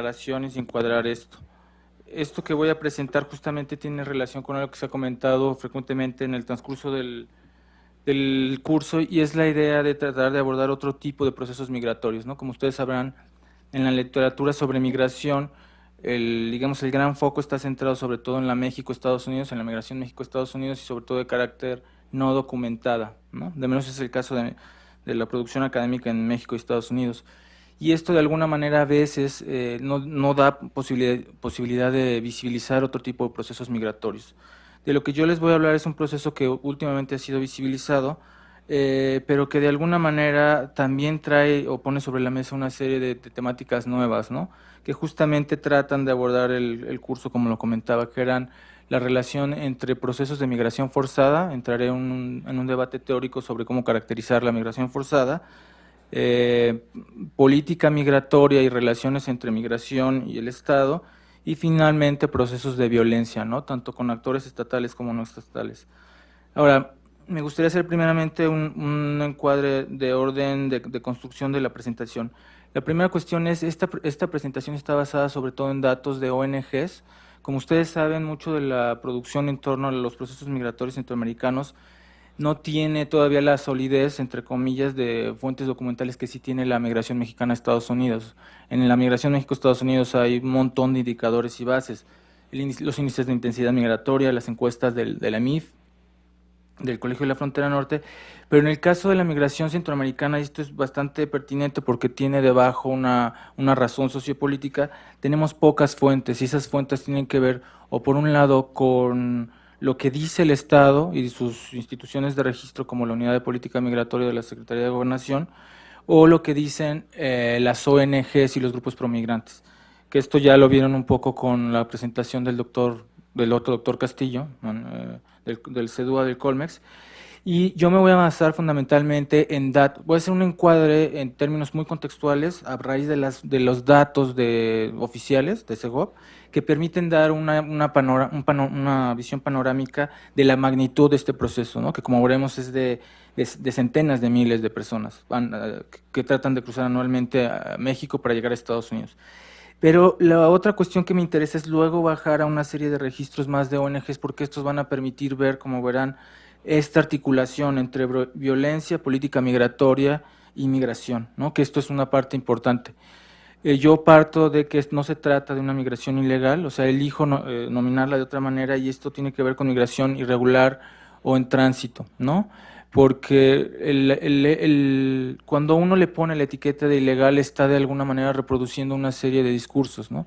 aclaraciones y encuadrar esto. Esto que voy a presentar justamente tiene relación con algo que se ha comentado frecuentemente en el transcurso del curso, y es la idea de tratar de abordar otro tipo de procesos migratorios, ¿no? Como ustedes sabrán, en la literatura sobre migración, digamos, el gran foco está centrado sobre todo en la México-Estados Unidos, en la migración México-Estados Unidos, y sobre todo de carácter no documentada, ¿no? De menos es el caso de la producción académica en México y Estados Unidos. Y esto de alguna manera a veces no da posibilidad de visibilizar otro tipo de procesos migratorios. De lo que yo les voy a hablar es un proceso que últimamente ha sido visibilizado, pero que de alguna manera también trae o pone sobre la mesa una serie de temáticas nuevas, ¿no? Que justamente tratan de abordar el curso, como lo comentaba, que eran la relación entre procesos de migración forzada. Entraré en un debate teórico sobre cómo caracterizar la migración forzada, eh, política migratoria y relaciones entre migración y el Estado, y finalmente procesos de violencia, ¿no? Tanto con actores estatales como no estatales. Ahora, me gustaría hacer primeramente un encuadre de orden de construcción de la presentación. La primera cuestión es, esta presentación está basada sobre todo en datos de ONGs. Como ustedes saben, mucho de la producción en torno a los procesos migratorios centroamericanos no tiene todavía la solidez, entre comillas, de fuentes documentales que sí tiene la migración mexicana a Estados Unidos. En la migración México-Estados Unidos hay un montón de indicadores y bases. Los índices de intensidad migratoria, las encuestas de la MIF, del Colegio de la Frontera Norte, pero en el caso de la migración centroamericana, y esto es bastante pertinente porque tiene debajo una razón sociopolítica, tenemos pocas fuentes, y esas fuentes tienen que ver, o por un lado, con lo que dice el Estado y sus instituciones de registro, como la Unidad de Política Migratoria de la Secretaría de Gobernación, o lo que dicen las ONGs y los grupos promigrantes, que esto ya lo vieron un poco con la presentación del otro doctor Castillo, del CEDUA del Colmex. Y yo me voy a basar fundamentalmente en datos. Voy a hacer un encuadre en términos muy contextuales a raíz de los datos oficiales de SEGOV, que permiten dar una visión panorámica de la magnitud de este proceso, ¿no? Que como veremos es de centenas de miles de personas que tratan de cruzar anualmente a México para llegar a Estados Unidos. Pero la otra cuestión que me interesa es luego bajar a una serie de registros más de ONGs, porque estos van a permitir ver, como verán, esta articulación entre violencia, política migratoria y migración, ¿no? Que esto es una parte importante. Yo parto de que no se trata de una migración ilegal, o sea, elijo nominarla de otra manera, y esto tiene que ver con migración irregular o en tránsito, ¿no? Porque cuando uno le pone la etiqueta de ilegal está de alguna manera reproduciendo una serie de discursos, ¿no?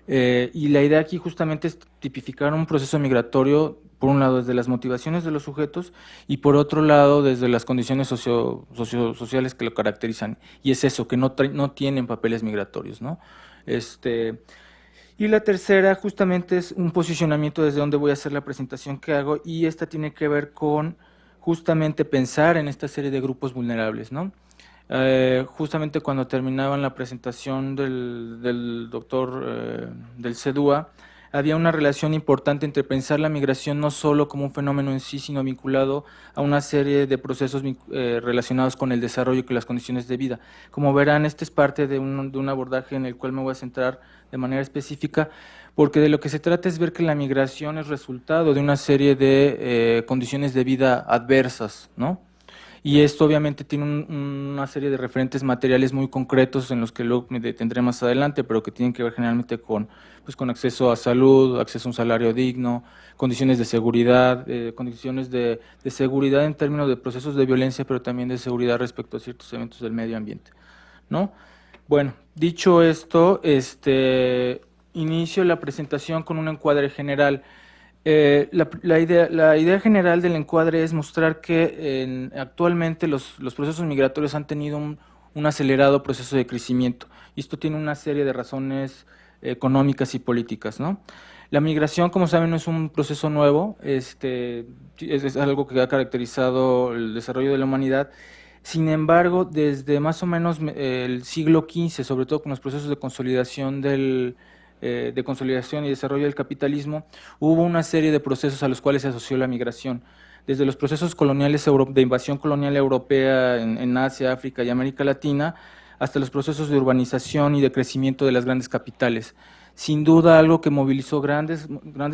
Y la idea aquí justamente es tipificar un proceso migratorio, por un lado desde las motivaciones de los sujetos y por otro lado desde las condiciones sociales que lo caracterizan. Y es eso, que no tienen papeles migratorios, ¿no? Y la tercera justamente es un posicionamiento desde donde voy a hacer la presentación que hago, y esta tiene que ver con justamente pensar en esta serie de grupos vulnerables, ¿no? Justamente cuando terminaban la presentación del doctor del CEDUA, había una relación importante entre pensar la migración no solo como un fenómeno en sí, sino vinculado a una serie de procesos relacionados con el desarrollo y con las condiciones de vida. Como verán, este es parte de un abordaje en el cual me voy a centrar de manera específica, porque de lo que se trata es ver que la migración es resultado de una serie de condiciones de vida adversas, ¿no? Y esto obviamente tiene una serie de referentes materiales muy concretos en los que luego me detendré más adelante, pero que tienen que ver generalmente pues, con acceso a salud, acceso a un salario digno, condiciones de seguridad, condiciones de seguridad en términos de procesos de violencia, pero también de seguridad respecto a ciertos eventos del medio ambiente, ¿no? Bueno, dicho esto, inicio la presentación con un encuadre general. La idea general del encuadre es mostrar que actualmente los procesos migratorios han tenido un acelerado proceso de crecimiento, y esto tiene una serie de razones económicas y políticas, ¿no? La migración, como saben, no es un proceso nuevo, es algo que ha caracterizado el desarrollo de la humanidad. Sin embargo, desde más o menos el siglo XV, sobre todo con los procesos de consolidación de consolidación y desarrollo del capitalismo, hubo una serie de procesos a los cuales se asoció la migración. Desde los procesos coloniales de invasión colonial europea en Asia, África y América Latina, hasta los procesos de urbanización y de crecimiento de las grandes capitales. Sin duda, algo que movilizó grandes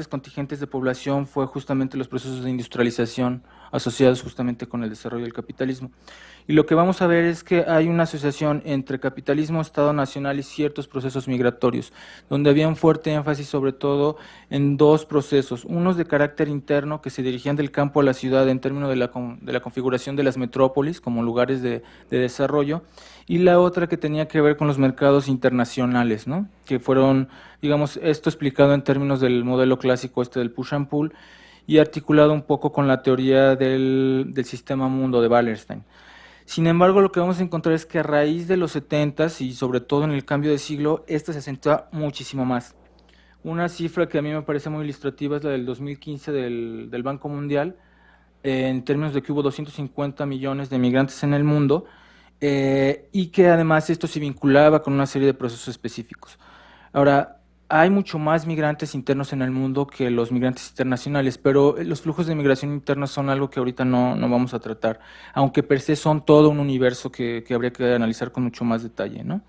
contingentes de población fue justamente los procesos de industrialización asociados justamente con el desarrollo del capitalismo. Y lo que vamos a ver es que hay una asociación entre capitalismo, Estado nacional y ciertos procesos migratorios, donde había un fuerte énfasis sobre todo en dos procesos, unos de carácter interno que se dirigían del campo a la ciudad en términos de la configuración de las metrópolis como lugares de desarrollo, y la otra que tenía que ver con los mercados internacionales, ¿no? Que fueron, digamos, esto explicado en términos del modelo clásico del push and pull y articulado un poco con la teoría del sistema mundo de Wallerstein. Sin embargo, lo que vamos a encontrar es que a raíz de los 70s y sobre todo en el cambio de siglo, esto se acentúa muchísimo más. Una cifra que a mí me parece muy ilustrativa es la del 2015 del Banco Mundial, en términos de que hubo 250 millones de migrantes en el mundo, y que además esto se vinculaba con una serie de procesos específicos. Ahora, hay mucho más migrantes internos en el mundo que los migrantes internacionales, pero los flujos de migración interna son algo que ahorita no vamos a tratar, aunque per se son todo un universo que habría que analizar con mucho más detalle, ¿no?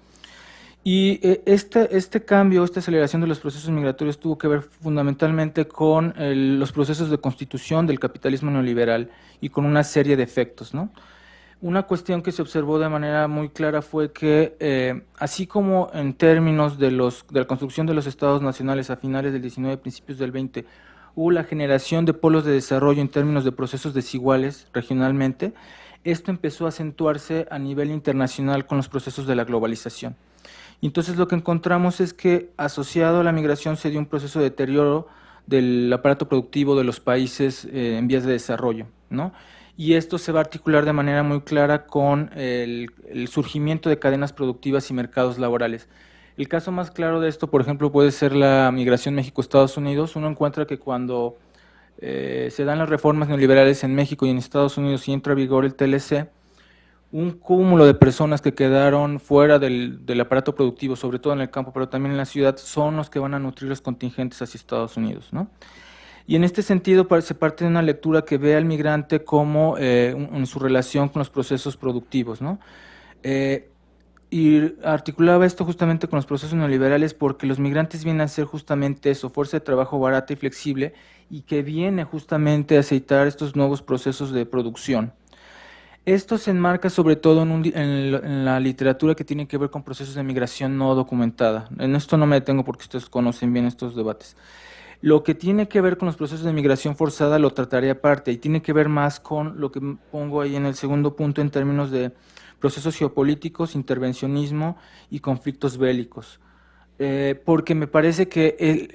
Y este cambio, esta aceleración de los procesos migratorios tuvo que ver fundamentalmente con los procesos de constitución del capitalismo neoliberal y con una serie de efectos, ¿no? Una cuestión que se observó de manera muy clara fue que, así como en términos de la construcción de los estados nacionales a finales del 19, principios del 20, hubo la generación de polos de desarrollo en términos de procesos desiguales regionalmente, esto empezó a acentuarse a nivel internacional con los procesos de la globalización. Y entonces lo que encontramos es que asociado a la migración se dio un proceso de deterioro del aparato productivo de los países en vías de desarrollo, ¿no? Y esto se va a articular de manera muy clara con el surgimiento de cadenas productivas y mercados laborales. El caso más claro de esto, por ejemplo, puede ser la migración México-Estados Unidos. Uno encuentra que cuando se dan las reformas neoliberales en México y en Estados Unidos y entra a vigor el TLC, un cúmulo de personas que quedaron fuera del aparato productivo, sobre todo en el campo, pero también en la ciudad, son los que van a nutrir los contingentes hacia Estados Unidos, ¿no? Y en este sentido se parte de una lectura que ve al migrante como en su relación con los procesos productivos, ¿no? Y articulaba esto justamente con los procesos neoliberales porque los migrantes vienen a ser justamente eso, fuerza de trabajo barata y flexible, y que viene justamente a aceitar estos nuevos procesos de producción. Esto se enmarca sobre todo en la literatura que tiene que ver con procesos de migración no documentada. En esto no me detengo porque ustedes conocen bien estos debates. Lo que tiene que ver con los procesos de migración forzada lo trataré aparte y tiene que ver más con lo que pongo ahí en el segundo punto en términos de procesos geopolíticos, intervencionismo y conflictos bélicos. Porque me parece que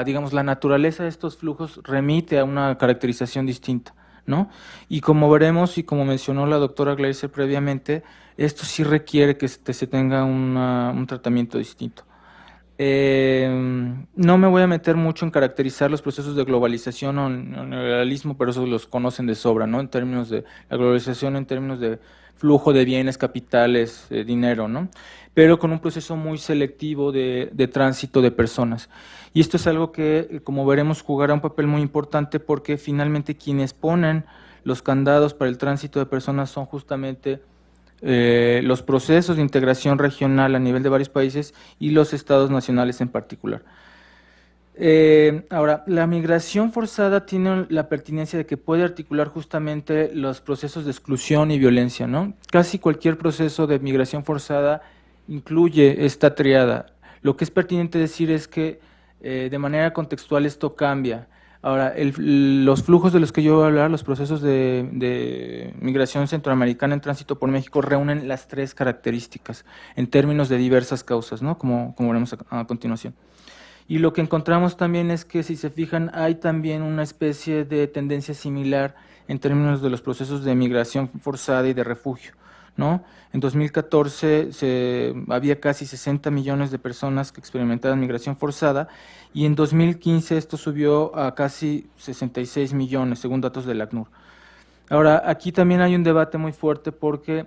digamos, la naturaleza de estos flujos remite a una caracterización distinta, ¿no? Y como veremos y como mencionó la doctora Gleiser previamente, esto sí requiere que se tenga un tratamiento distinto. No me voy a meter mucho en caracterizar los procesos de globalización o neoliberalismo, pero eso los conocen de sobra, ¿no? En términos de la globalización, en términos de flujo de bienes, capitales, dinero, ¿no? Pero con un proceso muy selectivo de tránsito de personas. Y esto es algo que, como veremos, jugará un papel muy importante porque finalmente quienes ponen los candados para el tránsito de personas son justamente los procesos de integración regional a nivel de varios países y los estados nacionales en particular. Ahora, la migración forzada tiene la pertinencia de que puede articular justamente los procesos de exclusión y violencia, ¿no? Casi cualquier proceso de migración forzada incluye esta triada. Lo que es pertinente decir es que de manera contextual esto cambia. Ahora, los flujos de los que yo voy a hablar, los procesos de migración centroamericana en tránsito por México reúnen las tres características en términos de diversas causas, ¿no? Como veremos a continuación. Y lo que encontramos también es que, si se fijan, hay también una especie de tendencia similar en términos de los procesos de migración forzada y de refugio, ¿no? En 2014 había casi 60 millones de personas que experimentaban migración forzada y en 2015 esto subió a casi 66 millones, según datos del ACNUR. Ahora, aquí también hay un debate muy fuerte porque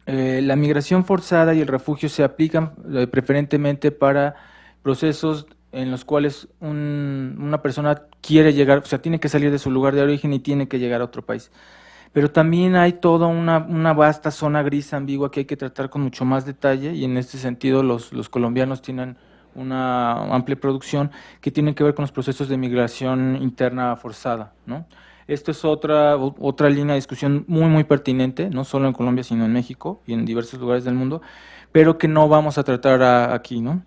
la migración forzada y el refugio se aplican preferentemente para procesos en los cuales una persona quiere llegar, o sea, tiene que salir de su lugar de origen y tiene que llegar a otro país. pero también hay toda una vasta zona gris ambigua que hay que tratar con mucho más detalle, y en este sentido los colombianos tienen una amplia producción que tiene que ver con los procesos de migración interna forzada, ¿no? Esto es otra línea de discusión muy pertinente, no solo en Colombia, sino en México y en diversos lugares del mundo, pero que no vamos a tratar aquí, ¿no?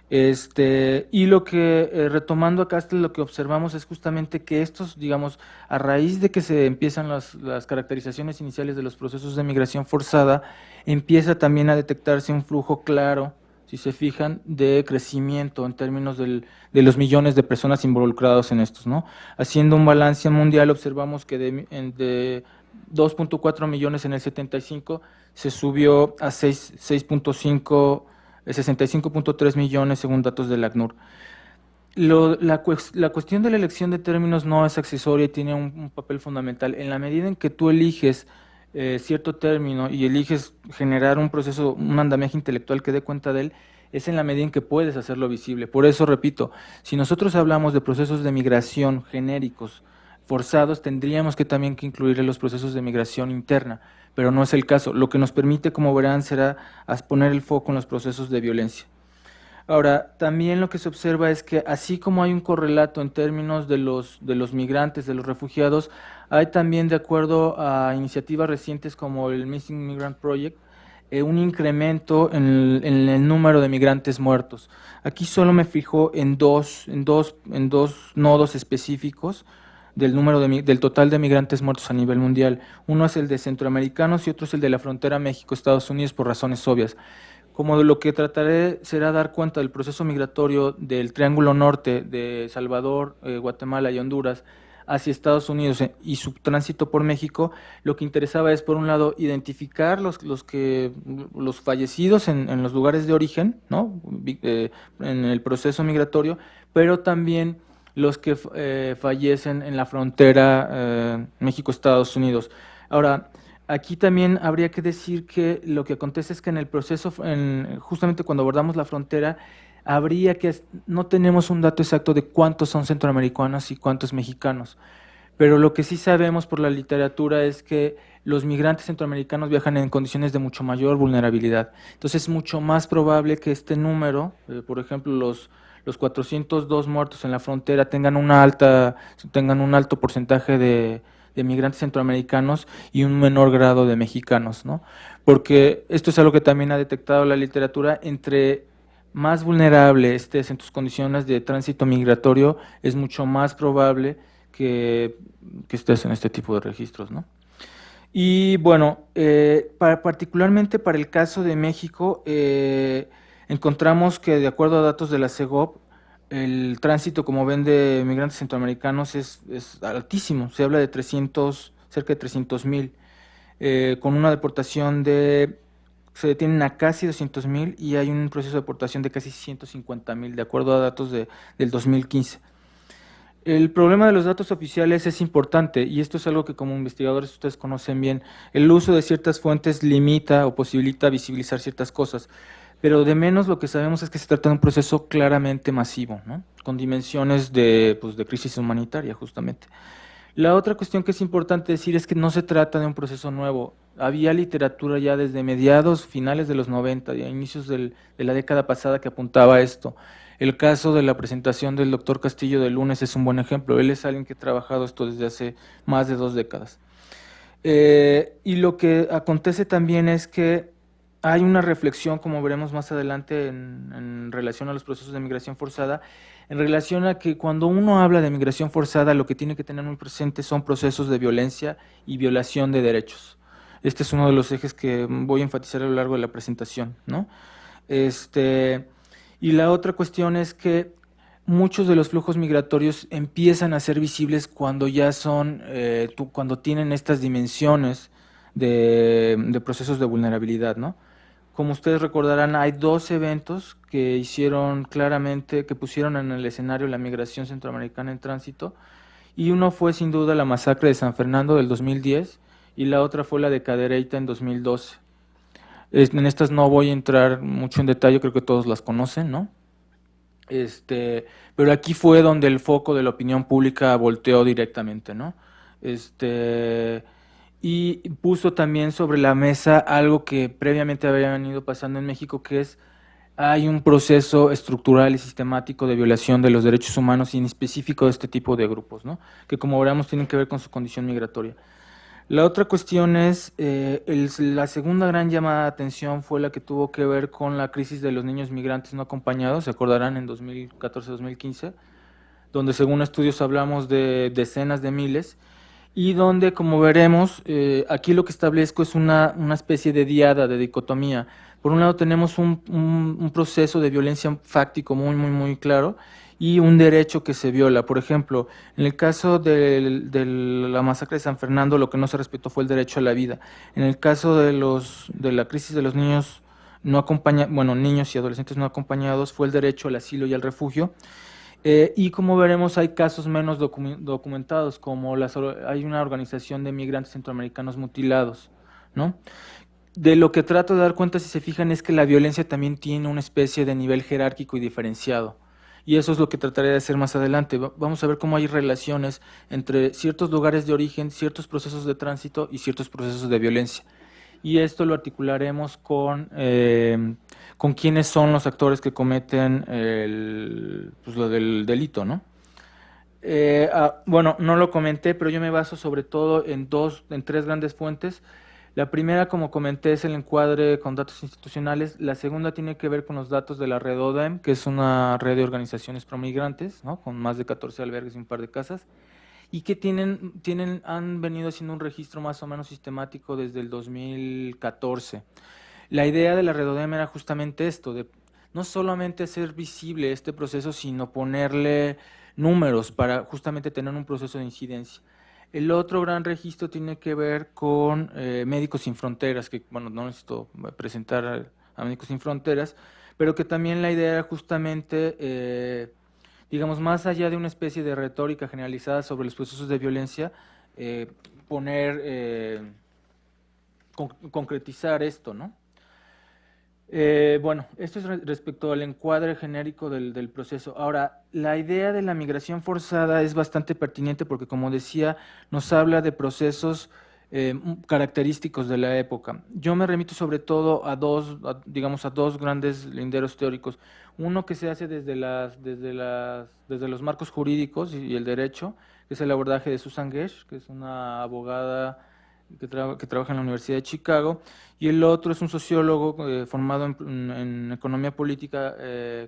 Y lo que, retomando acá, lo que observamos es justamente que estos, digamos, a raíz de que se empiezan las caracterizaciones iniciales de los procesos de migración forzada, empieza también a detectarse un flujo claro, si se fijan, de crecimiento en términos de los millones de personas involucradas en estos, ¿no? Haciendo un balance mundial, observamos que de 2.4 millones en el 75 se subió a 6.5, 65.3 millones según datos del ACNUR. La cuestión de la elección de términos no es accesoria y tiene un papel fundamental. En la medida en que tú eliges cierto término y eliges generar un proceso, un andamiaje intelectual que dé cuenta de él, es en la medida en que puedes hacerlo visible. Por eso, repito, si nosotros hablamos de procesos de migración genéricos, forzados, tendríamos que también que incluir los procesos de migración interna, pero no es el caso. Lo que nos permite, como verán, será poner el foco en los procesos de violencia. Ahora, también lo que se observa es que así como hay un correlato en términos de los migrantes, de los refugiados, hay también, de acuerdo a iniciativas recientes como el Missing Migrant Project, un incremento en el número de migrantes muertos. Aquí solo me fijo en dos nodos específicos del del total de migrantes muertos a nivel mundial. Uno es el de centroamericanos y otro es el de la frontera México-Estados Unidos, por razones obvias. Como de lo que trataré será dar cuenta del proceso migratorio del Triángulo Norte de Salvador, Guatemala y Honduras hacia Estados Unidos y su tránsito por México, lo que interesaba es, por un lado, identificar los fallecidos en los lugares de origen, ¿no? En el proceso migratorio, pero también los que fallecen en la frontera México-Estados Unidos. Ahora, aquí también habría que decir que lo que acontece es que en el proceso, justamente cuando abordamos la frontera, no tenemos un dato exacto de cuántos son centroamericanos y cuántos mexicanos, pero lo que sí sabemos por la literatura es que los migrantes centroamericanos viajan en condiciones de mucho mayor vulnerabilidad. Entonces es mucho más probable que este número, por ejemplo, los 402 muertos en la frontera tengan un alto porcentaje de migrantes centroamericanos y un menor grado de mexicanos, ¿no? Porque esto es algo que también ha detectado la literatura: entre más vulnerable estés en tus condiciones de tránsito migratorio, es mucho más probable que, que estés en este tipo de registros, ¿no? Y bueno, particularmente para el caso de México, encontramos que, de acuerdo a datos de la CEGOP, el tránsito, como ven, de migrantes centroamericanos es altísimo. Se habla de cerca de 300,000, con una deportación se detienen a casi 200,000 y hay un proceso de deportación de casi 150,000, de acuerdo a datos del 2015. El problema de los datos oficiales es importante, y esto es algo que como investigadores ustedes conocen bien. El uso de ciertas fuentes limita o posibilita visibilizar ciertas cosas, pero de menos lo que sabemos es que se trata de un proceso claramente masivo, ¿no? Con dimensiones pues, de crisis humanitaria, justamente. La otra cuestión que es importante decir es que no se trata de un proceso nuevo. Había literatura ya desde mediados, finales de los 90, y a inicios de la década pasada, que apuntaba a esto. El caso de la presentación del doctor Castillo de Lunes es un buen ejemplo. Él es alguien que ha trabajado esto desde hace más de 2 décadas. Y lo que acontece también es que hay una reflexión, como veremos más adelante, en relación a los procesos de migración forzada, en relación a que cuando uno habla de migración forzada, lo que tiene que tener muy presente son procesos de violencia y violación de derechos. Este es uno de los ejes que voy a enfatizar a lo largo de la presentación, ¿no? Y la otra cuestión es que muchos de los flujos migratorios empiezan a ser visibles cuando ya cuando tienen estas dimensiones de procesos de vulnerabilidad, ¿no? Como ustedes recordarán, hay dos eventos que hicieron claramente, que pusieron en el escenario la migración centroamericana en tránsito, y uno fue sin duda la masacre de San Fernando del 2010 y la otra fue la de Cadereyta en 2012. En estas no voy a entrar mucho en detalle, creo que todos las conocen, ¿no? Pero aquí fue donde el foco de la opinión pública volteó directamente, ¿no? y puso también sobre la mesa algo que previamente había venido pasando en México, que es hay un proceso estructural y sistemático de violación de los derechos humanos y en específico de este tipo de grupos, ¿no? Que como veremos tienen que ver con su condición migratoria. La otra cuestión es, la segunda gran llamada de atención fue la que tuvo que ver con la crisis de los niños migrantes no acompañados, se acordarán en 2014-2015, donde según estudios hablamos de decenas de miles, y donde, como veremos, aquí lo que establezco es una especie de diada, de dicotomía. Por un lado tenemos un proceso de violencia fáctico muy claro y un derecho que se viola. Por ejemplo, en el caso de la masacre de San Fernando, lo que no se respetó fue el derecho a la vida. En el caso de la crisis de los niños no acompañados, bueno, niños y adolescentes no acompañados, fue el derecho al asilo y al refugio. Y como veremos, hay casos menos documentados, como hay una organización de migrantes centroamericanos mutilados, ¿no? De lo que trato de dar cuenta, si se fijan, es que la violencia también tiene una especie de nivel jerárquico y diferenciado. Y eso es lo que trataré de hacer más adelante. Vamos a ver cómo hay relaciones entre ciertos lugares de origen, ciertos procesos de tránsito y ciertos procesos de violencia. Y esto lo articularemos con quiénes son los actores que cometen pues lo del delito, ¿no? Bueno, no lo comenté, pero yo me baso sobre todo en tres grandes fuentes. La primera, como comenté, es el encuadre con datos institucionales. La segunda tiene que ver con los datos de la red ODEM, que es una red de organizaciones promigrantes, ¿no? Con más de 14 albergues y un par de casas, y que han venido haciendo un registro más o menos sistemático desde el 2014. La idea de la red ODEM era justamente esto, de no solamente hacer visible este proceso, sino ponerle números para justamente tener un proceso de incidencia. El otro gran registro tiene que ver con Médicos Sin Fronteras, que bueno, no necesito presentar a Médicos Sin Fronteras, pero que también la idea era justamente, digamos, más allá de una especie de retórica generalizada sobre los procesos de violencia, poner, concretizar esto, ¿no? Bueno, esto es respecto al encuadre genérico del proceso. Ahora, la idea de la migración forzada es bastante pertinente porque, como decía, nos habla de procesos característicos de la época. Yo me remito sobre todo digamos, a dos grandes linderos teóricos. Uno que se hace desde los marcos jurídicos y el derecho, que es el abordaje de Susan Gesh, que es una abogada que trabaja en la Universidad de Chicago, y el otro es un sociólogo formado en economía política,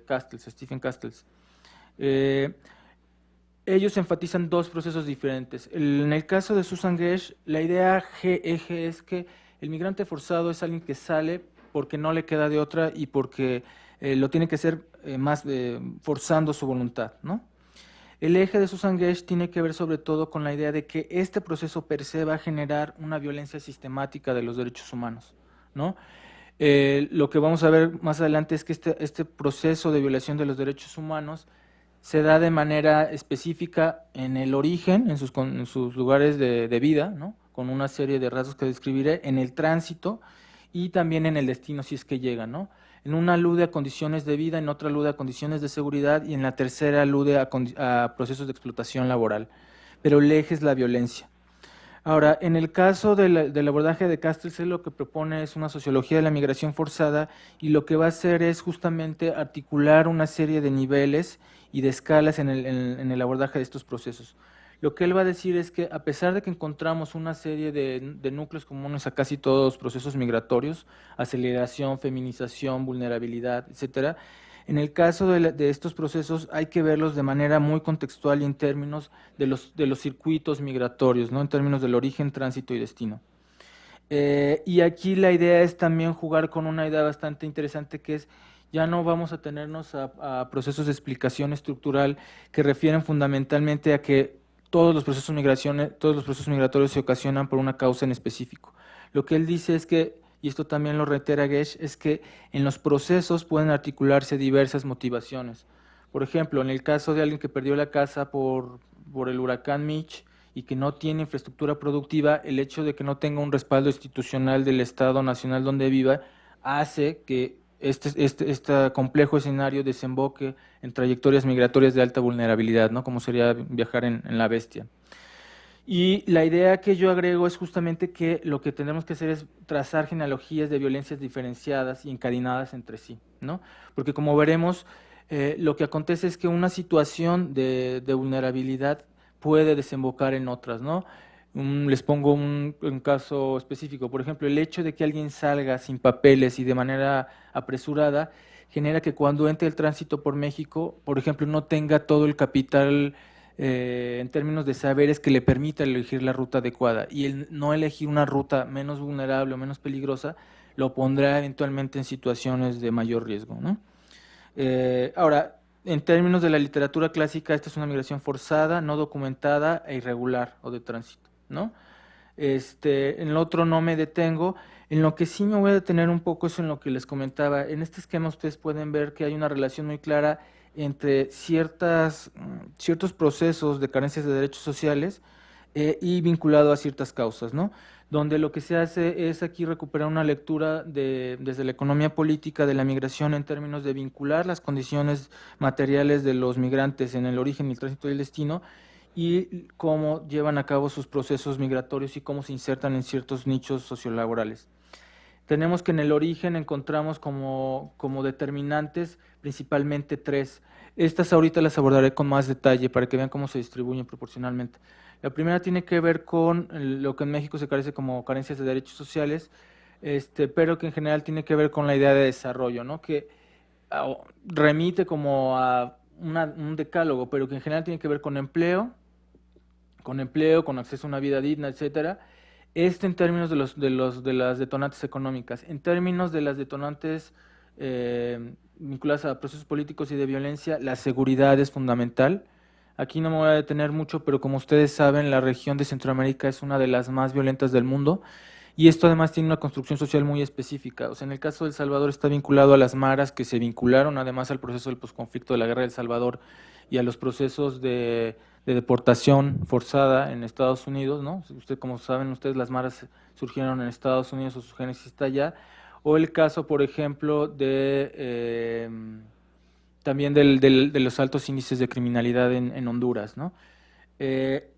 Castells, Stephen Castells. Eh, Ellos enfatizan dos procesos diferentes. En el caso de Susan Gesh, la idea eje es que el migrante forzado es alguien que sale porque no le queda de otra y porque lo tiene que hacer más forzando su voluntad, ¿no? El eje de Susan Gesh tiene que ver sobre todo con la idea de que este proceso per se va a generar una violencia sistemática de los derechos humanos, ¿no? Lo que vamos a ver más adelante es que este proceso de violación de los derechos humanos se da de manera específica en el origen, en sus lugares de vida, ¿no? Con una serie de rasgos que describiré, en el tránsito y también en el destino si es que llega, ¿no? En una alude a condiciones de vida, en otra alude a condiciones de seguridad y en la tercera alude a procesos de explotación laboral. Pero el eje es la violencia. Ahora, en el caso del abordaje de Castells, él lo que propone es una sociología de la migración forzada y lo que va a hacer es justamente articular una serie de niveles y de escalas en el abordaje de estos procesos. Lo que él va a decir es que a pesar de que encontramos una serie de núcleos comunes a casi todos los procesos migratorios, aceleración, feminización, vulnerabilidad, etcétera, en el caso de estos procesos hay que verlos de manera muy contextual y en términos de los circuitos migratorios, ¿no? En términos del origen, tránsito y destino. Y aquí la idea es también jugar con una idea bastante interesante que es ya no vamos a tenernos a procesos de explicación estructural que refieren fundamentalmente a que todos los procesos migratorios se ocasionan por una causa en específico. Lo que él dice es que, y esto también lo reitera Gesh, es que en los procesos pueden articularse diversas motivaciones. Por ejemplo, en el caso de alguien que perdió la casa por el huracán Mitch y que no tiene infraestructura productiva, el hecho de que no tenga un respaldo institucional del Estado nacional donde viva hace que este complejo escenario desemboque en trayectorias migratorias de alta vulnerabilidad, ¿no? Como sería viajar en la bestia. Y la idea que yo agrego es justamente que lo que tenemos que hacer es trazar genealogías de violencias diferenciadas y encadenadas entre sí, ¿no? Porque como veremos, lo que acontece es que una situación de vulnerabilidad puede desembocar en otras, ¿no? Les pongo un caso específico. Por ejemplo, el hecho de que alguien salga sin papeles y de manera apresurada genera que cuando entre el tránsito por México, por ejemplo, no tenga todo el capital en términos de saberes que le permita elegir la ruta adecuada. Y el no elegir una ruta menos vulnerable o menos peligrosa lo pondrá eventualmente en situaciones de mayor riesgo, ¿no? Ahora, en términos de la literatura clásica, esta es una migración forzada, no documentada e irregular o de tránsito, ¿no? En el otro no me detengo. En lo que sí me voy a detener un poco es en lo que les comentaba. En este esquema ustedes pueden ver que hay una relación muy clara entre ciertos procesos de carencias de derechos sociales y vinculado a ciertas causas, ¿no? Donde lo que se hace es aquí recuperar una lectura desde la economía política de la migración en términos de vincular las condiciones materiales de los migrantes en el origen, el tránsito y el destino, y cómo llevan a cabo sus procesos migratorios y cómo se insertan en ciertos nichos sociolaborales. Tenemos que en el origen encontramos como determinantes principalmente tres. Estas ahorita las abordaré con más detalle para que vean cómo se distribuyen proporcionalmente. La primera tiene que ver con lo que en México se carece como carencias de derechos sociales, pero que en general tiene que ver con la idea de desarrollo, ¿no? Que remite como a un decálogo, pero que en general tiene que ver con empleo, con acceso a una vida digna, etcétera. En términos de las detonantes económicas. En términos de las detonantes vinculadas a procesos políticos y de violencia, la seguridad es fundamental. Aquí no me voy a detener mucho, pero como ustedes saben, la región de Centroamérica es una de las más violentas del mundo y esto además tiene una construcción social muy específica. O sea, en el caso de El Salvador está vinculado a las maras que se vincularon además al proceso del posconflicto de la guerra de El Salvador y a los procesos de deportación forzada en Estados Unidos, ¿no? Usted, como saben ustedes, las maras surgieron en Estados Unidos o su génesis está allá. O el caso, por ejemplo, también de los altos índices de criminalidad en Honduras, ¿no? Eh,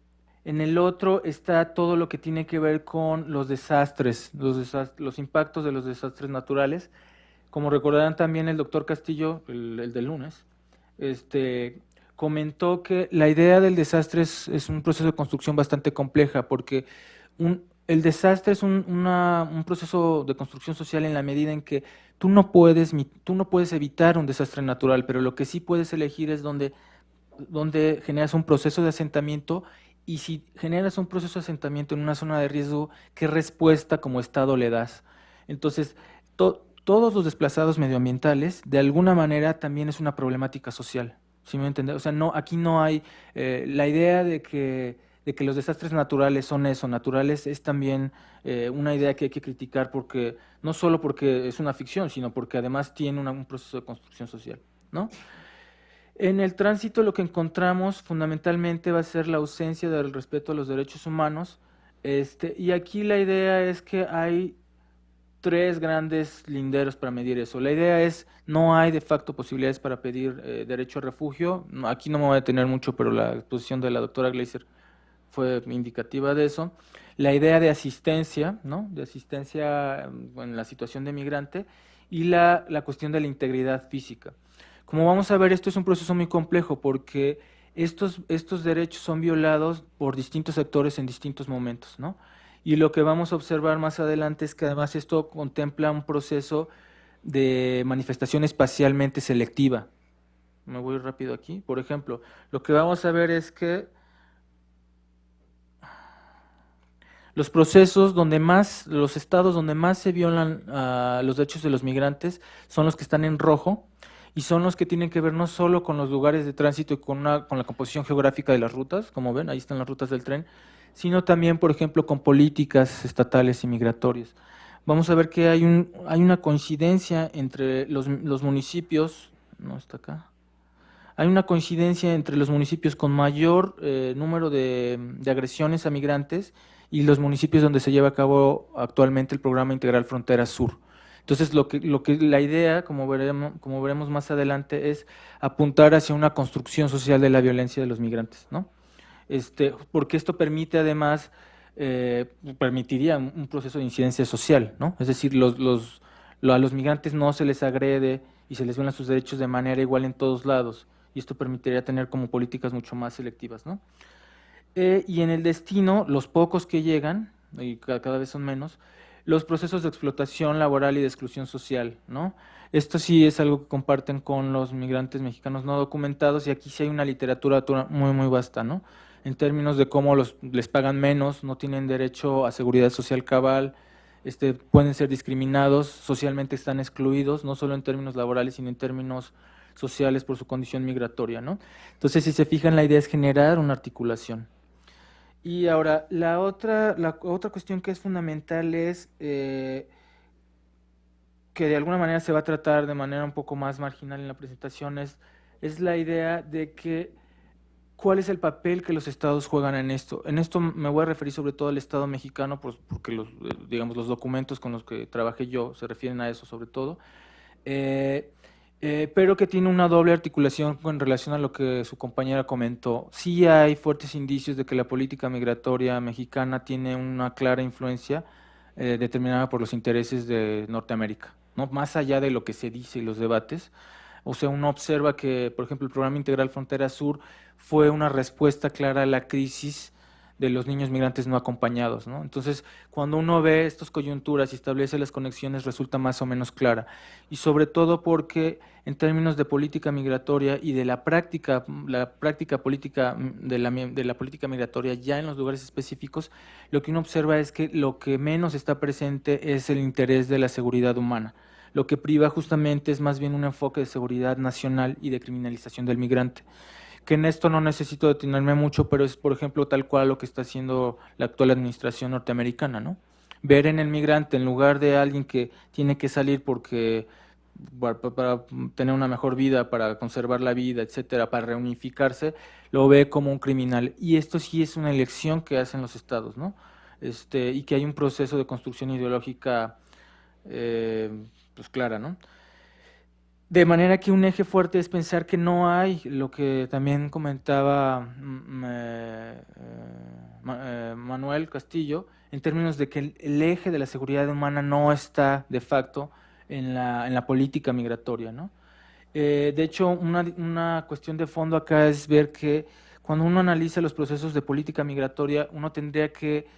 en el otro está todo lo que tiene que ver con los desastres, los impactos de los desastres naturales. Como recordarán también el doctor Castillo, el del lunes, este, comentó que la idea del desastre es un proceso de construcción bastante compleja, porque el desastre es un proceso de construcción social en la medida en que tú no puedes evitar un desastre natural, pero lo que sí puedes elegir es donde generas un proceso de asentamiento y si generas un proceso de asentamiento en una zona de riesgo, ¿qué respuesta como Estado le das? Entonces, todos los desplazados medioambientales, de alguna manera, también es una problemática social. ¿Sí me entiendes? O sea, no, aquí no hay la idea de que los desastres naturales son eso, naturales, es también una idea que hay que criticar porque no solo porque es una ficción, sino porque además tiene un proceso de construcción social, ¿no? En el tránsito lo que encontramos fundamentalmente va a ser la ausencia del respeto a los derechos humanos, y aquí la idea es que hay tres grandes linderos para medir eso. La idea es, no hay de facto posibilidades para pedir derecho a refugio. Aquí no me voy a detener mucho, pero la exposición de la doctora Gleiser fue indicativa de eso. La idea de asistencia, ¿no? De asistencia en la situación de migrante y la cuestión de la integridad física. Como vamos a ver, esto es un proceso muy complejo porque estos derechos son violados por distintos actores en distintos momentos, ¿no? Y lo que vamos a observar más adelante es que además esto contempla un proceso de manifestación espacialmente selectiva. Me voy rápido aquí. Por ejemplo, lo que vamos a ver es que los procesos donde más, los estados donde más se violan los derechos de los migrantes son los que están en rojo y son los que tienen que ver no solo con los lugares de tránsito y con la composición geográfica de las rutas, como ven, ahí están las rutas del tren, sino también, por ejemplo, con políticas estatales y migratorias. Vamos a ver que hay una coincidencia entre los municipios, no está acá, hay una coincidencia entre los municipios con mayor número de agresiones a migrantes y los municipios donde se lleva a cabo actualmente el programa integral Frontera Sur. Entonces, la idea, como veremos más adelante, es apuntar hacia una construcción social de la violencia de los migrantes, ¿no? Porque esto permite además, permitiría un proceso de incidencia social, ¿no? Es decir, a los migrantes no se les agrede y se les violan sus derechos de manera igual en todos lados, y esto permitiría tener como políticas mucho más selectivas, ¿no? Y en el destino, los pocos que llegan, y cada vez son menos, los procesos de explotación laboral y de exclusión social, ¿no? Esto sí es algo que comparten con los migrantes mexicanos no documentados, y aquí sí hay una literatura muy, muy vasta, ¿no? En términos de cómo les pagan menos, no tienen derecho a seguridad social cabal, pueden ser discriminados, socialmente están excluidos, no solo en términos laborales, sino en términos sociales por su condición migratoria, ¿no? Entonces, si se fijan, la idea es generar una articulación. Y ahora, la otra cuestión que es fundamental es que de alguna manera se va a tratar de manera un poco más marginal en la presentación, es la idea de que cuál es el papel que los estados juegan en esto. En esto me voy a referir sobre todo al Estado mexicano, porque digamos, los documentos con los que trabajé yo se refieren a eso sobre todo. Eh, pero que tiene una doble articulación con relación a lo que su compañera comentó. Sí hay fuertes indicios de que la política migratoria mexicana tiene una clara influencia determinada por los intereses de Norteamérica, ¿no? Más allá de lo que se dice y los debates. O sea, uno observa que, por ejemplo, el Programa Integral Frontera Sur fue una respuesta clara a la crisis de los niños migrantes no acompañados, ¿no? Entonces, cuando uno ve estas coyunturas y establece las conexiones, resulta más o menos clara. Y sobre todo porque en términos de política migratoria y de la práctica política de la política migratoria ya en los lugares específicos, lo que uno observa es que lo que menos está presente es el interés de la seguridad humana. Lo que priva justamente es más bien un enfoque de seguridad nacional y de criminalización del migrante, que en esto no necesito detenerme mucho, pero es, por ejemplo, tal cual lo que está haciendo la actual administración norteamericana, ¿no? Ver en el migrante, en lugar de alguien que tiene que salir porque para tener una mejor vida, para conservar la vida, etcétera, para reunificarse, lo ve como un criminal. Y esto sí es una elección que hacen los estados, ¿no? Y que hay un proceso de construcción ideológica, eh, pues clara, ¿no? De manera que un eje fuerte es pensar que no hay lo que también comentaba Manuel Castillo, en términos de que el eje de la seguridad humana no está de facto en la política migratoria, ¿no? De hecho, una cuestión de fondo acá es ver que cuando uno analiza los procesos de política migratoria, uno tendría que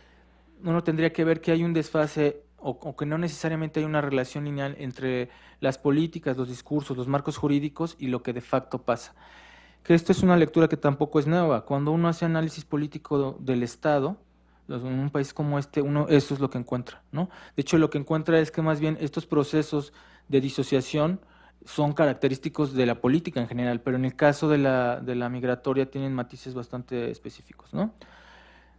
ver que hay un desfase o que no necesariamente hay una relación lineal entre las políticas, los discursos, los marcos jurídicos y lo que de facto pasa. Que esto es una lectura que tampoco es nueva. Cuando uno hace análisis político del Estado, en un país como este, eso es lo que encuentra, ¿no? De hecho, lo que encuentra es que más bien estos procesos de disociación son característicos de la política en general, pero en el caso de la migratoria tienen matices bastante específicos, ¿no?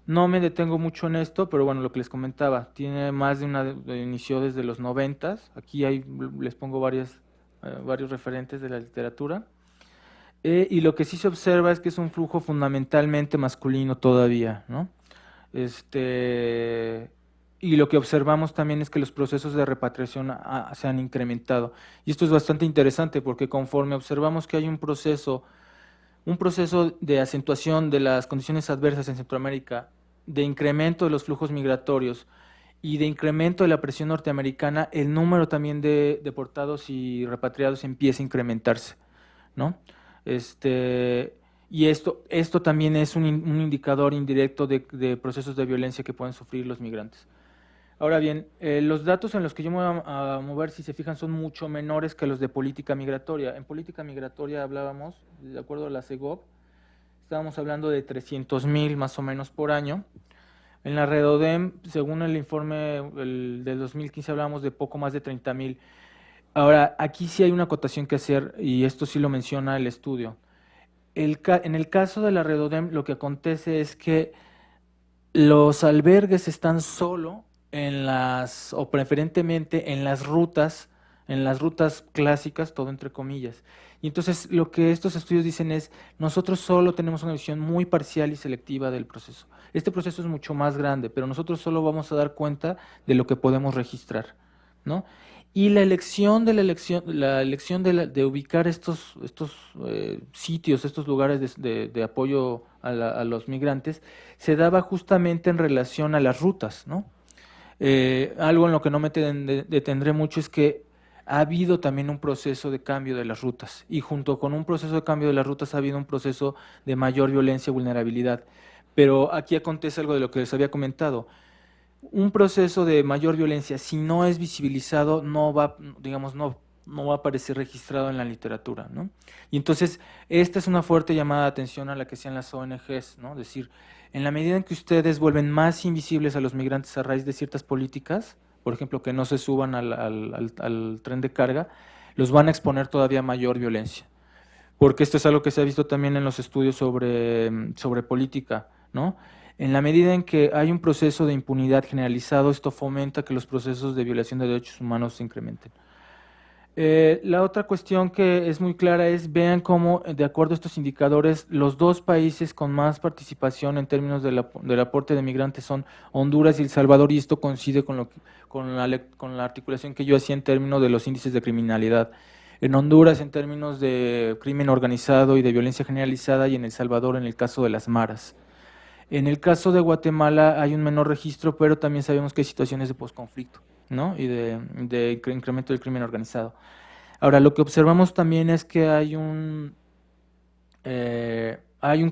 No me detengo mucho en esto, pero bueno, lo que les comentaba, tiene más de inició desde los 90. Aquí les pongo varios referentes de la literatura. Y lo que sí se observa es que es un flujo fundamentalmente masculino todavía, ¿no? Y lo que observamos también es que los procesos de repatriación se han incrementado. Y esto es bastante interesante porque conforme observamos que hay un proceso de acentuación de las condiciones adversas en Centroamérica, de incremento de los flujos migratorios y de incremento de la presión norteamericana, el número también de deportados y repatriados empieza a incrementarse, ¿no? Y esto también es un indicador indirecto de procesos de violencia que pueden sufrir los migrantes. Ahora bien, los datos en los que yo me voy a mover, si se fijan, son mucho menores que los de política migratoria. En política migratoria hablábamos, de acuerdo a la CEGOP, estábamos hablando de 300,000 más o menos por año. En la Redodem, según el informe del 2015, hablábamos de poco más de 30,000. Ahora, aquí sí hay una acotación que hacer, y esto sí lo menciona el estudio. En el caso de la Redodem, lo que acontece es que los albergues están solo o preferentemente en las rutas clásicas, todo entre comillas. Y entonces lo que estos estudios dicen es, nosotros solo tenemos una visión muy parcial y selectiva del proceso. Este proceso es mucho más grande, pero nosotros solo vamos a dar cuenta de lo que podemos registrar, ¿no? y la elección de ubicar estos sitios, estos lugares de apoyo a los migrantes, se daba justamente en relación a las rutas, ¿no? Algo en lo que no me detendré mucho es que ha habido también un proceso de cambio de las rutas y junto con un proceso de cambio de las rutas ha habido un proceso de mayor violencia y vulnerabilidad. Pero aquí acontece algo de lo que les había comentado. Un proceso de mayor violencia, si no es visibilizado, no va, digamos, no va a aparecer registrado en la literatura, ¿no? Y entonces, esta es una fuerte llamada de atención a la que hacían las ONGs, ¿no? Es decir, en la medida en que ustedes vuelven más invisibles a los migrantes a raíz de ciertas políticas, por ejemplo, que no se suban al tren de carga, los van a exponer todavía a mayor violencia. Porque esto es algo que se ha visto también en los estudios sobre política, ¿no? En la medida en que hay un proceso de impunidad generalizado, esto fomenta que los procesos de violación de derechos humanos se incrementen. La otra cuestión que es muy clara es, vean cómo, de acuerdo a estos indicadores, los dos países con más participación en términos del aporte de migrantes son Honduras y El Salvador, y esto coincide con la articulación que yo hacía en términos de los índices de criminalidad. En Honduras en términos de crimen organizado y de violencia generalizada, y en El Salvador en el caso de las maras. En el caso de Guatemala hay un menor registro, pero también sabemos que hay situaciones de posconflicto, ¿no? Y de incremento del crimen organizado. Ahora, lo que observamos también es que hay un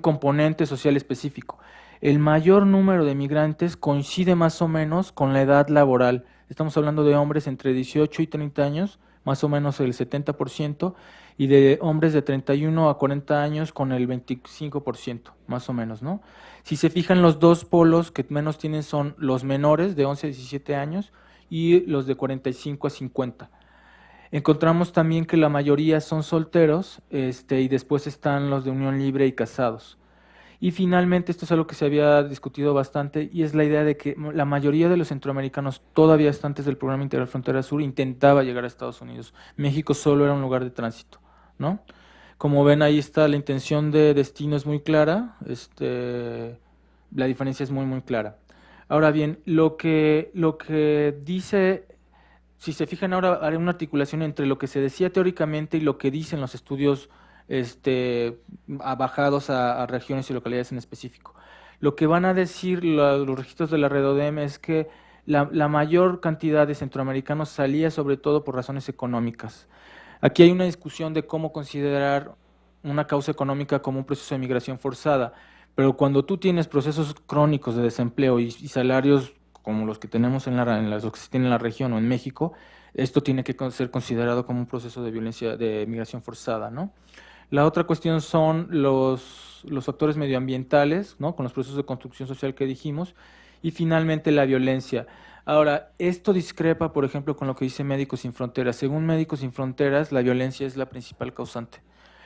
componente social específico. El mayor número de migrantes coincide más o menos con la edad laboral. Estamos hablando de hombres entre 18 y 30 años, más o menos el 70%, y de hombres de 31 a 40 años con el 25%, más o menos, ¿no? Si se fijan, los dos polos que menos tienen son los menores de 11 a 17 años y los de 45 a 50. Encontramos también que la mayoría son solteros, y después están los de unión libre y casados. Y finalmente, esto es algo que se había discutido bastante, y es la idea de que la mayoría de los centroamericanos, todavía hasta antes del programa Integral Frontera Sur, intentaba llegar a Estados Unidos. México solo era un lugar de tránsito, ¿no? Como ven, ahí está, la intención de destino es muy clara, la diferencia es muy, muy clara. Ahora bien, lo que dice, si se fijan ahora, haré una articulación entre lo que se decía teóricamente y lo que dicen los estudios bajados a regiones y localidades en específico. Lo que van a decir los registros de la REDODEM es que la mayor cantidad de centroamericanos salía sobre todo por razones económicas. Aquí hay una discusión de cómo considerar una causa económica como un proceso de migración forzada, pero cuando tú tienes procesos crónicos de desempleo y salarios como los que tenemos los que se tienen en la región o en México, esto tiene que ser considerado como un proceso de violencia, de migración forzada, ¿no? La otra cuestión son los factores medioambientales, ¿no? Con los procesos de construcción social que dijimos, y finalmente la violencia. Ahora, esto discrepa, por ejemplo, con lo que dice Médicos Sin Fronteras. Según Médicos Sin Fronteras, la violencia es la principal causante.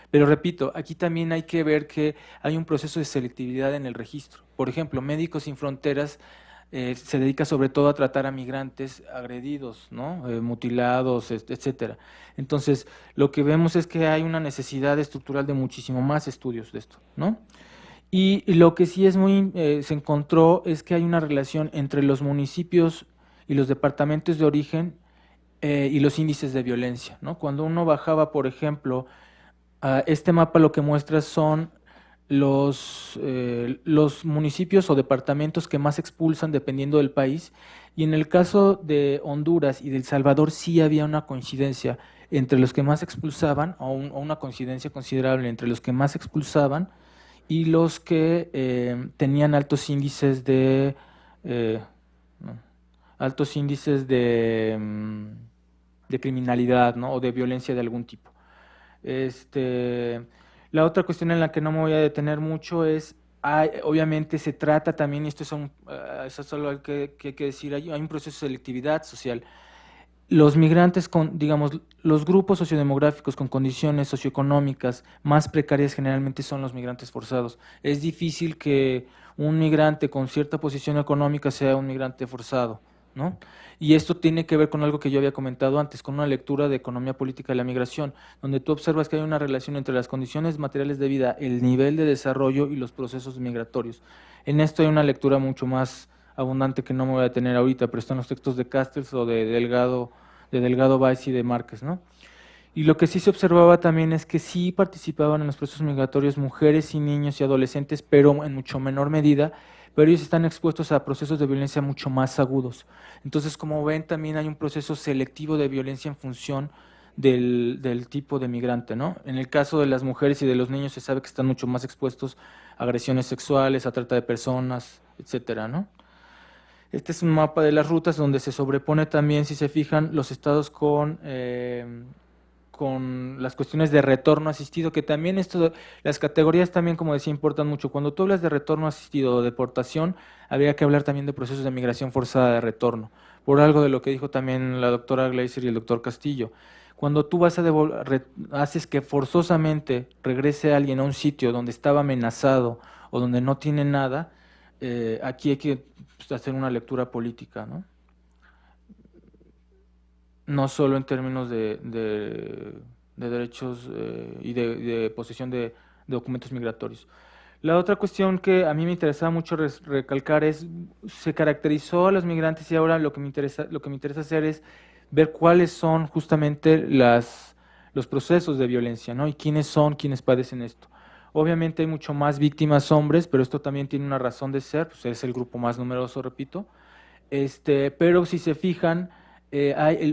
Pero repito, aquí también hay que ver que hay un proceso de selectividad en el registro. Por ejemplo, Médicos Sin Fronteras se dedica sobre todo a tratar a migrantes agredidos, ¿no? Mutilados, etcétera. Entonces, lo que vemos es que hay una necesidad estructural de muchísimo más estudios de esto, ¿no? Y lo que sí se encontró es que hay una relación entre los municipios y los departamentos de origen y los índices de violencia, ¿no? Cuando uno bajaba, por ejemplo, este mapa lo que muestra son los municipios o departamentos que más expulsan dependiendo del país, y en el caso de Honduras y de El Salvador sí había una coincidencia entre los que más expulsaban, o una coincidencia considerable entre los que más expulsaban y los que tenían eh, no, altos índices de criminalidad, ¿no? O de violencia de algún tipo. Este, la otra cuestión en la que no me voy a detener mucho es, obviamente se trata también, y esto eso es solo que hay que decir, hay un proceso de selectividad social. Los migrantes digamos, los grupos sociodemográficos con condiciones socioeconómicas más precarias generalmente son los migrantes forzados. Es difícil que un migrante con cierta posición económica sea un migrante forzado, ¿no? Y esto tiene que ver con algo que yo había comentado antes, con una lectura de economía política de la migración, donde tú observas que hay una relación entre las condiciones materiales de vida, el nivel de desarrollo y los procesos migratorios. En esto hay una lectura mucho más abundante que no me voy a detener ahorita, pero están los textos de Castells o de Delgado de Delgado Báez y de Márquez, ¿no? Y lo que sí se observaba también es que sí participaban en los procesos migratorios mujeres y niños y adolescentes, pero en mucho menor medida, pero ellos están expuestos a procesos de violencia mucho más agudos. Entonces, como ven, también hay un proceso selectivo de violencia en función del tipo de migrante, ¿no? En el caso de las mujeres y de los niños se sabe que están mucho más expuestos a agresiones sexuales, a trata de personas, etcétera, ¿no? Este es un mapa de las rutas donde se sobrepone también, si se fijan, los estados con las cuestiones de retorno asistido, que también esto, las categorías también, como decía, importan mucho. Cuando tú hablas de retorno asistido o deportación, habría que hablar también de procesos de migración forzada de retorno, por algo de lo que dijo también la doctora Gleiser y el doctor Castillo. Cuando tú vas a haces que forzosamente regrese alguien a un sitio donde estaba amenazado o donde no tiene nada, aquí hay que pues, hacer una lectura política, ¿no? No solo en términos de derechos y de posesión de documentos migratorios. La otra cuestión que a mí me interesaba mucho recalcar es, se caracterizó a los migrantes y ahora lo que me interesa hacer es ver cuáles son justamente los procesos de violencia, ¿no? Y quiénes son quienes padecen esto. Obviamente hay mucho más víctimas hombres, pero esto también tiene una razón de ser, pues es el grupo más numeroso, repito. Pero si se fijan,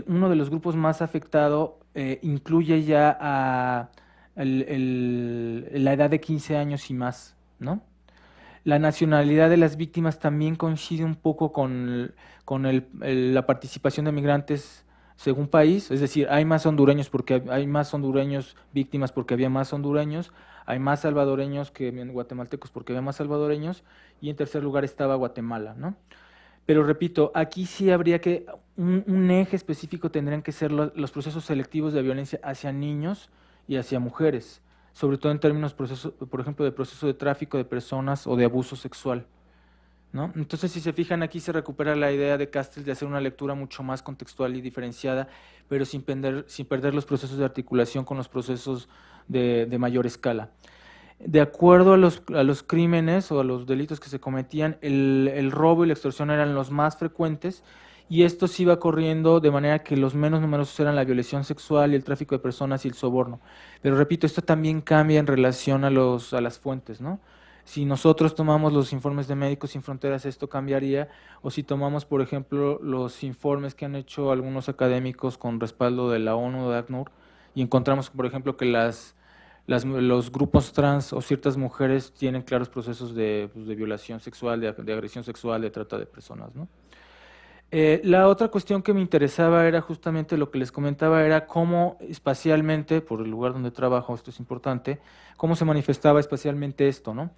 uno de los grupos más afectados incluye ya a la edad de 15 años y más, ¿no? La nacionalidad de las víctimas también coincide un poco con la participación de migrantes según país, es decir, hay más hondureños porque hay más hondureños víctimas porque había más hondureños, hay más salvadoreños que guatemaltecos porque había más salvadoreños, y en tercer lugar estaba Guatemala, ¿no? Pero repito, aquí sí habría que, un eje específico tendrían que ser los procesos selectivos de violencia hacia niños y hacia mujeres, sobre todo en términos, por ejemplo, de proceso de tráfico de personas o de abuso sexual, ¿no? Entonces, si se fijan, aquí se recupera la idea de Castells de hacer una lectura mucho más contextual y diferenciada, pero sin perder los procesos de articulación con los procesos de mayor escala. De acuerdo a los crímenes o a los delitos que se cometían, el robo y la extorsión eran los más frecuentes, y esto se iba corriendo de manera que los menos numerosos eran la violación sexual y el tráfico de personas y el soborno. Pero repito, esto también cambia en relación a las fuentes, ¿no? Si nosotros tomamos los informes de Médicos Sin Fronteras, esto cambiaría, o si tomamos, por ejemplo, los informes que han hecho algunos académicos con respaldo de la ONU o de ACNUR, y encontramos, por ejemplo, que los grupos trans o ciertas mujeres tienen claros procesos pues, de violación sexual, de agresión sexual, de trata de personas, ¿no? La otra cuestión que me interesaba era justamente lo que les comentaba, era cómo espacialmente, por el lugar donde trabajo, esto es importante, cómo se manifestaba espacialmente esto, ¿no?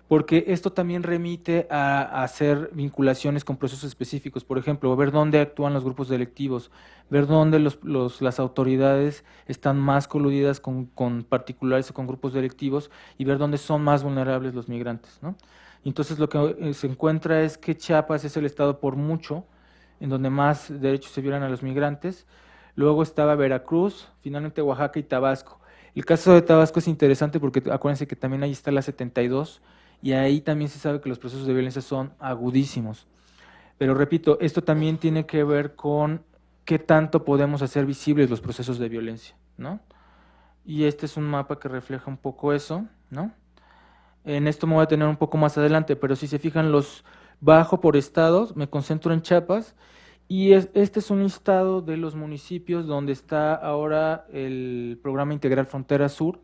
Porque esto también remite a hacer vinculaciones con procesos específicos, por ejemplo, ver dónde actúan los grupos delictivos, ver dónde las autoridades están más coludidas con particulares o con grupos delictivos, y ver dónde son más vulnerables los migrantes, ¿no? Entonces lo que se encuentra es que Chiapas es el estado por mucho en donde más derechos se violan a los migrantes. Luego estaba Veracruz, finalmente Oaxaca y Tabasco. El caso de Tabasco es interesante porque acuérdense que también ahí está la 72, y ahí también se sabe que los procesos de violencia son agudísimos. Pero repito, esto también tiene que ver con qué tanto podemos hacer visibles los procesos de violencia, ¿no? Y este es un mapa que refleja un poco eso, ¿no? En esto me voy a tener un poco más adelante, pero si se fijan, los bajo por estados, me concentro en Chiapas, y este es un listado de los municipios donde está ahora el programa integral Frontera Sur,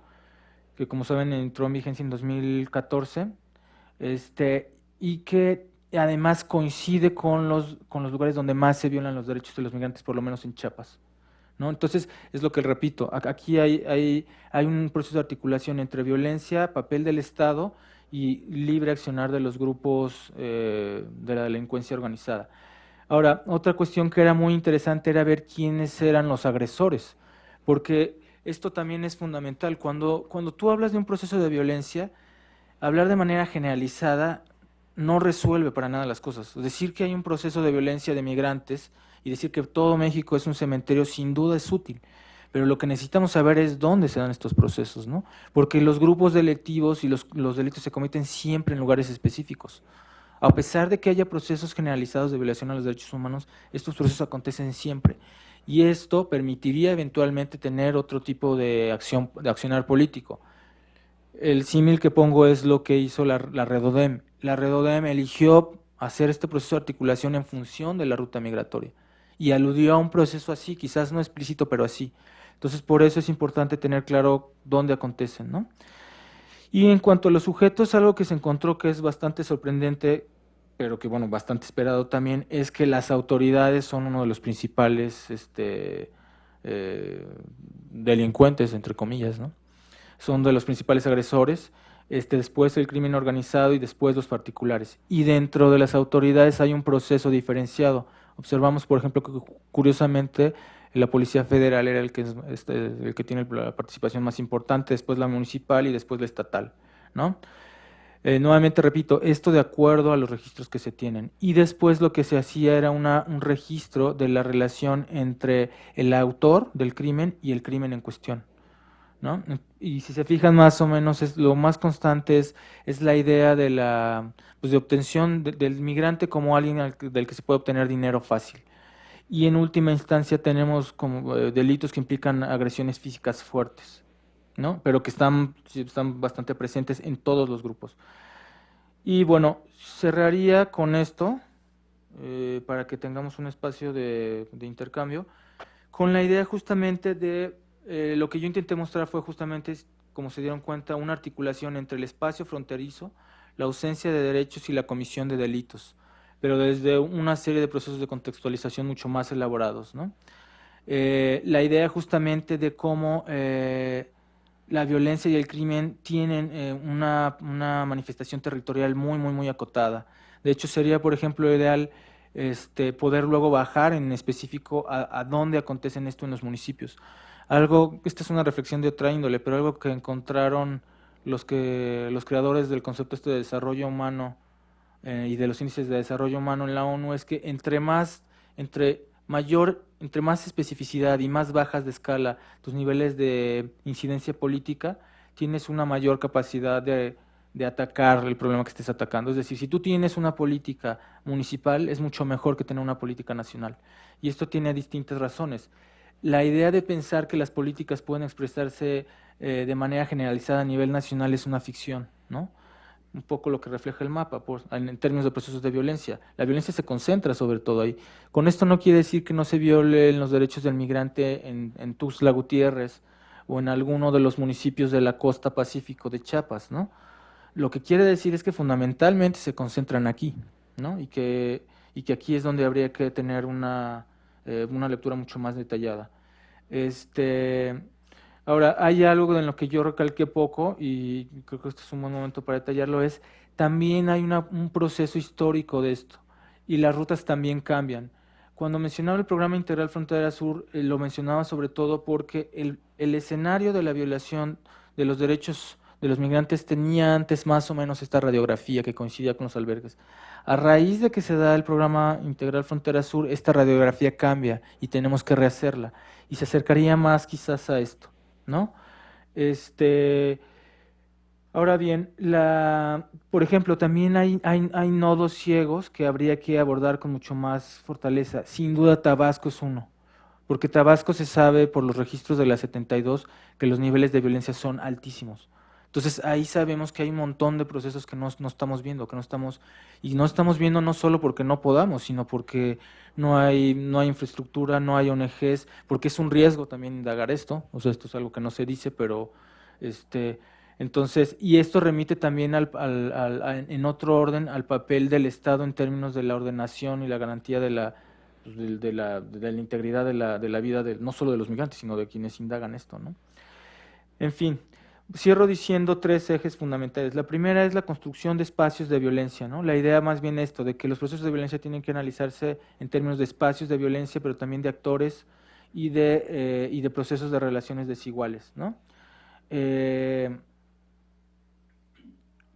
que como saben entró en vigencia en 2014, y que además coincide con los lugares donde más se violan los derechos de los migrantes, por lo menos en Chiapas, ¿no? Entonces, es lo que repito, aquí hay un proceso de articulación entre violencia, papel del Estado y libre accionar de los grupos de la delincuencia organizada. Ahora, otra cuestión que era muy interesante era ver quiénes eran los agresores, porque esto también es fundamental. Cuando tú hablas de un proceso de violencia, hablar de manera generalizada no resuelve para nada las cosas. Decir que hay un proceso de violencia de migrantes y decir que todo México es un cementerio sin duda es útil, pero lo que necesitamos saber es dónde se dan estos procesos, ¿no? Porque los grupos delictivos y los delitos se cometen siempre en lugares específicos. A pesar de que haya procesos generalizados de violación a los derechos humanos, estos procesos acontecen siempre. y esto permitiría eventualmente tener otro tipo de acción, de accionar político. El símil que pongo es lo que hizo la Redodem. La Redodem eligió hacer este proceso de articulación en función de la ruta migratoria y aludió a un proceso así, quizás no explícito, pero así. Entonces, por eso es importante tener claro dónde acontecen, ¿no? Y en cuanto a los sujetos, algo que se encontró que es bastante sorprendente, pero que, bueno, bastante esperado también, es que las autoridades son uno de los principales eh, delincuentes, entre comillas, ¿no? Son de los principales agresores, después el crimen organizado y después los particulares. Y dentro de las autoridades hay un proceso diferenciado. Observamos, por ejemplo, que curiosamente la Policía Federal era el que tiene la participación más importante, después la municipal y después la estatal, ¿no? Nuevamente repito, esto de acuerdo a los registros que se tienen. Y después lo que se hacía era un registro de la relación entre el autor del crimen y el crimen en cuestión, ¿no? Y si se fijan más o menos, lo más constante es la idea de pues de obtención del migrante como alguien del que se puede obtener dinero fácil. Y en última instancia tenemos como delitos que implican agresiones físicas fuertes, ¿no? Pero que sí, están bastante presentes en todos los grupos. Y bueno, cerraría con esto, para que tengamos un espacio de intercambio, con la idea justamente de lo que yo intenté mostrar fue justamente, como se dieron cuenta, una articulación entre el espacio fronterizo, la ausencia de derechos y la comisión de delitos, pero desde una serie de procesos de contextualización mucho más elaborados, ¿no? La idea justamente de cómo la violencia y el crimen tienen una manifestación territorial muy, muy, muy acotada. De hecho, sería, por ejemplo, ideal poder luego bajar en específico a dónde acontecen esto en los municipios. Algo, esta es una reflexión de otra índole, pero algo que encontraron los creadores del concepto de desarrollo humano y de los índices de desarrollo humano en la ONU es que entre más especificidad y más bajas de escala tus niveles de incidencia política, tienes una mayor capacidad de atacar el problema que estés atacando. Es decir, si tú tienes una política municipal, es mucho mejor que tener una política nacional. Y esto tiene distintas razones. La idea de pensar que las políticas pueden expresarse de manera generalizada a nivel nacional es una ficción, ¿no? Un poco lo que refleja el mapa en términos de procesos de violencia. La violencia se concentra sobre todo ahí. Con esto no quiere decir que no se violen los derechos del migrante en Tuxtla Gutiérrez o en alguno de los municipios de la costa pacífico de Chiapas, ¿no? Lo que quiere decir es que fundamentalmente se concentran aquí, ¿no? Y que aquí es donde habría que tener una lectura mucho más detallada. Este, Ahora, hay algo en lo que yo recalqué poco y creo que este es un buen momento para detallarlo, es también hay un proceso histórico de esto y las rutas también cambian. Cuando mencionaba el programa integral Frontera Sur, lo mencionaba sobre todo porque el escenario de la violación de los derechos de los migrantes tenía antes más o menos esta radiografía que coincidía con los albergues. A raíz de que se da el programa integral Frontera Sur, esta radiografía cambia y tenemos que rehacerla y se acercaría más quizás a esto, ¿no? Este, Ahora bien, por ejemplo, también hay nodos ciegos que habría que abordar con mucho más fortaleza. Sin duda, Tabasco es uno, porque Tabasco se sabe por los registros de la 72 que los niveles de violencia son altísimos. Entonces ahí sabemos que hay un montón de procesos que no estamos viendo, y no estamos viendo no solo porque no podamos, sino porque no hay infraestructura, no hay ONGs, porque es un riesgo también indagar esto, o sea, esto es algo que no se dice, pero este, entonces, y esto remite también en otro orden al papel del Estado en términos de la ordenación y la garantía de la integridad de la vida no solo de los migrantes, sino de quienes indagan esto, ¿no? En fin, cierro diciendo tres ejes fundamentales. La primera es la construcción de espacios de violencia, ¿no? La idea más bien esto, de que los procesos de violencia tienen que analizarse en términos de espacios de violencia, pero también de actores y de procesos de relaciones desiguales, ¿no? Eh,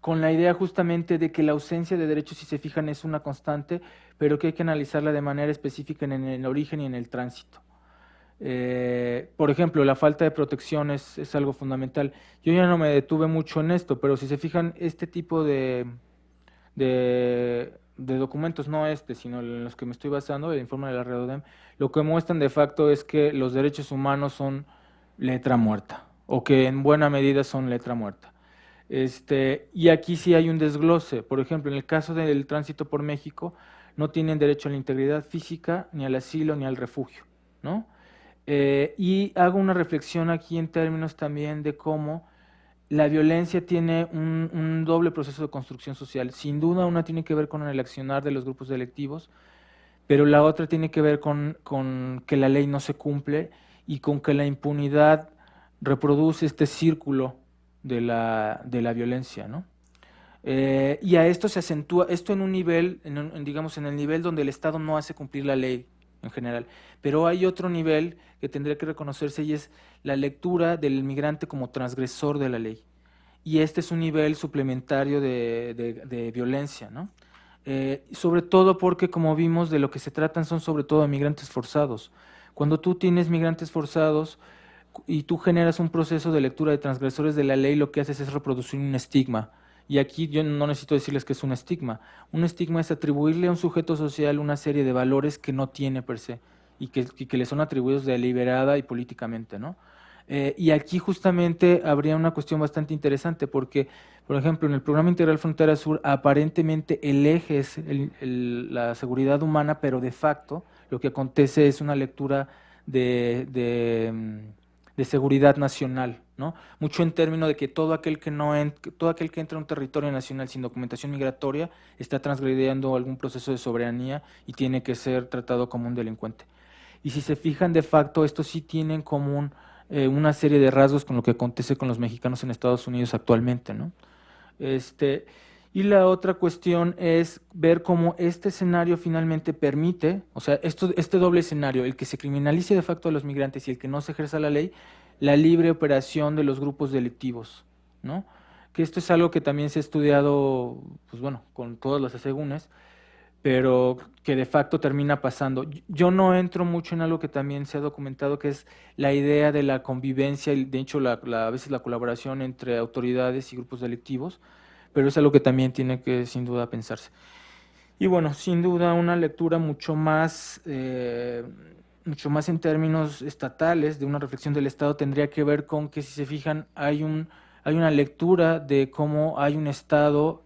con la idea justamente de que la ausencia de derechos, si se fijan, es una constante, pero que hay que analizarla de manera específica en el origen y en el tránsito. Por ejemplo, la falta de protección es algo fundamental. Yo ya no me detuve mucho en esto, pero si se fijan, este tipo de de documentos, no sino en los que me estoy basando, el informe de la REDODEM, lo que muestran de facto es que los derechos humanos son letra muerta, o que en buena medida son letra muerta. Y aquí sí hay un desglose. Por ejemplo, en el caso del tránsito por México, no tienen derecho a la integridad física, ni al asilo, ni al refugio, ¿no? Y hago una reflexión aquí en términos también de cómo la violencia tiene un doble proceso de construcción social. Sin duda, una tiene que ver con el accionar de los grupos delictivos, pero la otra tiene que ver con que la ley no se cumple y con que la impunidad reproduce este círculo de la violencia, ¿no? Y a esto se acentúa, esto en un nivel, digamos, en el nivel donde el Estado no hace cumplir la ley en general. Pero hay otro nivel que tendría que reconocerse y es la lectura del migrante como transgresor de la ley. Y este es un nivel suplementario de violencia, ¿no? Sobre todo porque, como vimos, de lo que se tratan son sobre todo de migrantes forzados. Cuando tú tienes migrantes forzados y tú generas un proceso de lectura de transgresores de la ley, lo que haces es reproducir un estigma. Y aquí yo no necesito decirles que es un estigma. Un estigma es atribuirle a un sujeto social una serie de valores que no tiene per se y que le son atribuidos deliberada y políticamente, ¿no? Y aquí justamente habría una cuestión bastante interesante porque, por ejemplo, en el Programa Integral Frontera Sur, aparentemente el eje es la seguridad humana, pero de facto lo que acontece es una lectura de seguridad nacional, ¿no? Mucho en términos de que todo aquel que todo aquel que entra a un territorio nacional sin documentación migratoria está transgrediendo algún proceso de soberanía y tiene que ser tratado como un delincuente. Y si se fijan, de facto, estos sí tienen común una serie de rasgos con lo que acontece con los mexicanos en Estados Unidos actualmente, ¿no? Y la otra cuestión es ver cómo este escenario finalmente permite, o sea, este doble escenario, el que se criminalice de facto a los migrantes y el que no se ejerza la ley, la libre operación de los grupos delictivos, ¿no? Que esto es algo que también se ha estudiado, pues bueno, con todos los asegúnes, pero que de facto termina pasando. Yo no entro mucho en algo que también se ha documentado, que es la idea de la convivencia y de hecho a veces la colaboración entre autoridades y grupos delictivos, pero es algo que también tiene que sin duda pensarse. Y bueno, sin duda una lectura mucho más en términos estatales, de una reflexión del Estado, tendría que ver con que, si se fijan, hay una lectura de cómo hay un Estado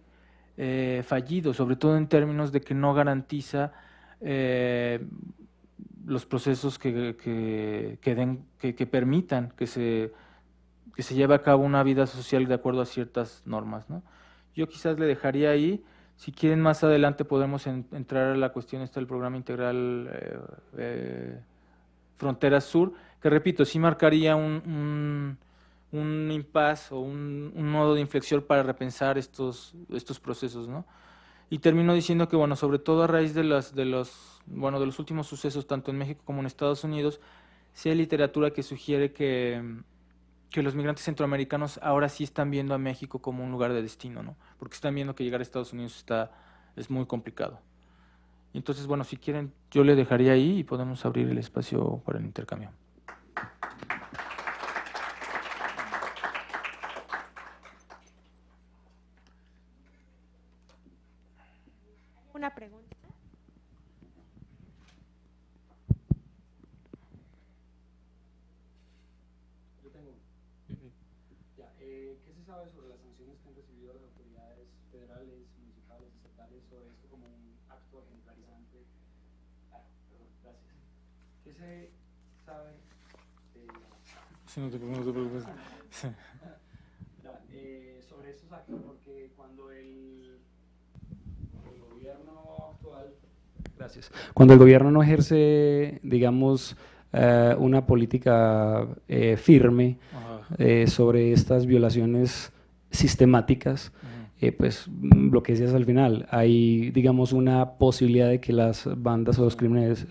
fallido, sobre todo en términos de que no garantiza los procesos que permitan que se lleve a cabo una vida social de acuerdo a ciertas normas, ¿no? Yo quizás le dejaría ahí. Si quieren, más adelante podemos entrar a la cuestión esta del programa integral Frontera Sur, que repito, sí marcaría un impasse o un nodo de inflexión para repensar estos procesos, ¿no? Y termino diciendo que, bueno, sobre todo a raíz de los últimos sucesos, tanto en México como en Estados Unidos, sí hay literatura que sugiere que los migrantes centroamericanos ahora sí están viendo a México como un lugar de destino, ¿no? Porque están viendo que llegar a Estados Unidos es muy complicado. Entonces, bueno, si quieren, yo le dejaría ahí y podemos abrir el espacio para el intercambio. Una pregunta. Yo tengo. Ya, ¿qué se sabe sobre las sanciones que han recibido las autoridades federales, municipales, estatales sobre esto como un acto ejemplarizante? Perdón, gracias. ¿Qué se sabe de... Sí, no te preocupes. Sí. Ya, sobre estos actos? Porque cuando el gobierno actual... Gracias. Cuando el gobierno no ejerce, digamos, una política firme sobre estas violaciones sistemáticas, pues lo que decías al final, hay, digamos, una posibilidad de que las bandas o los criminales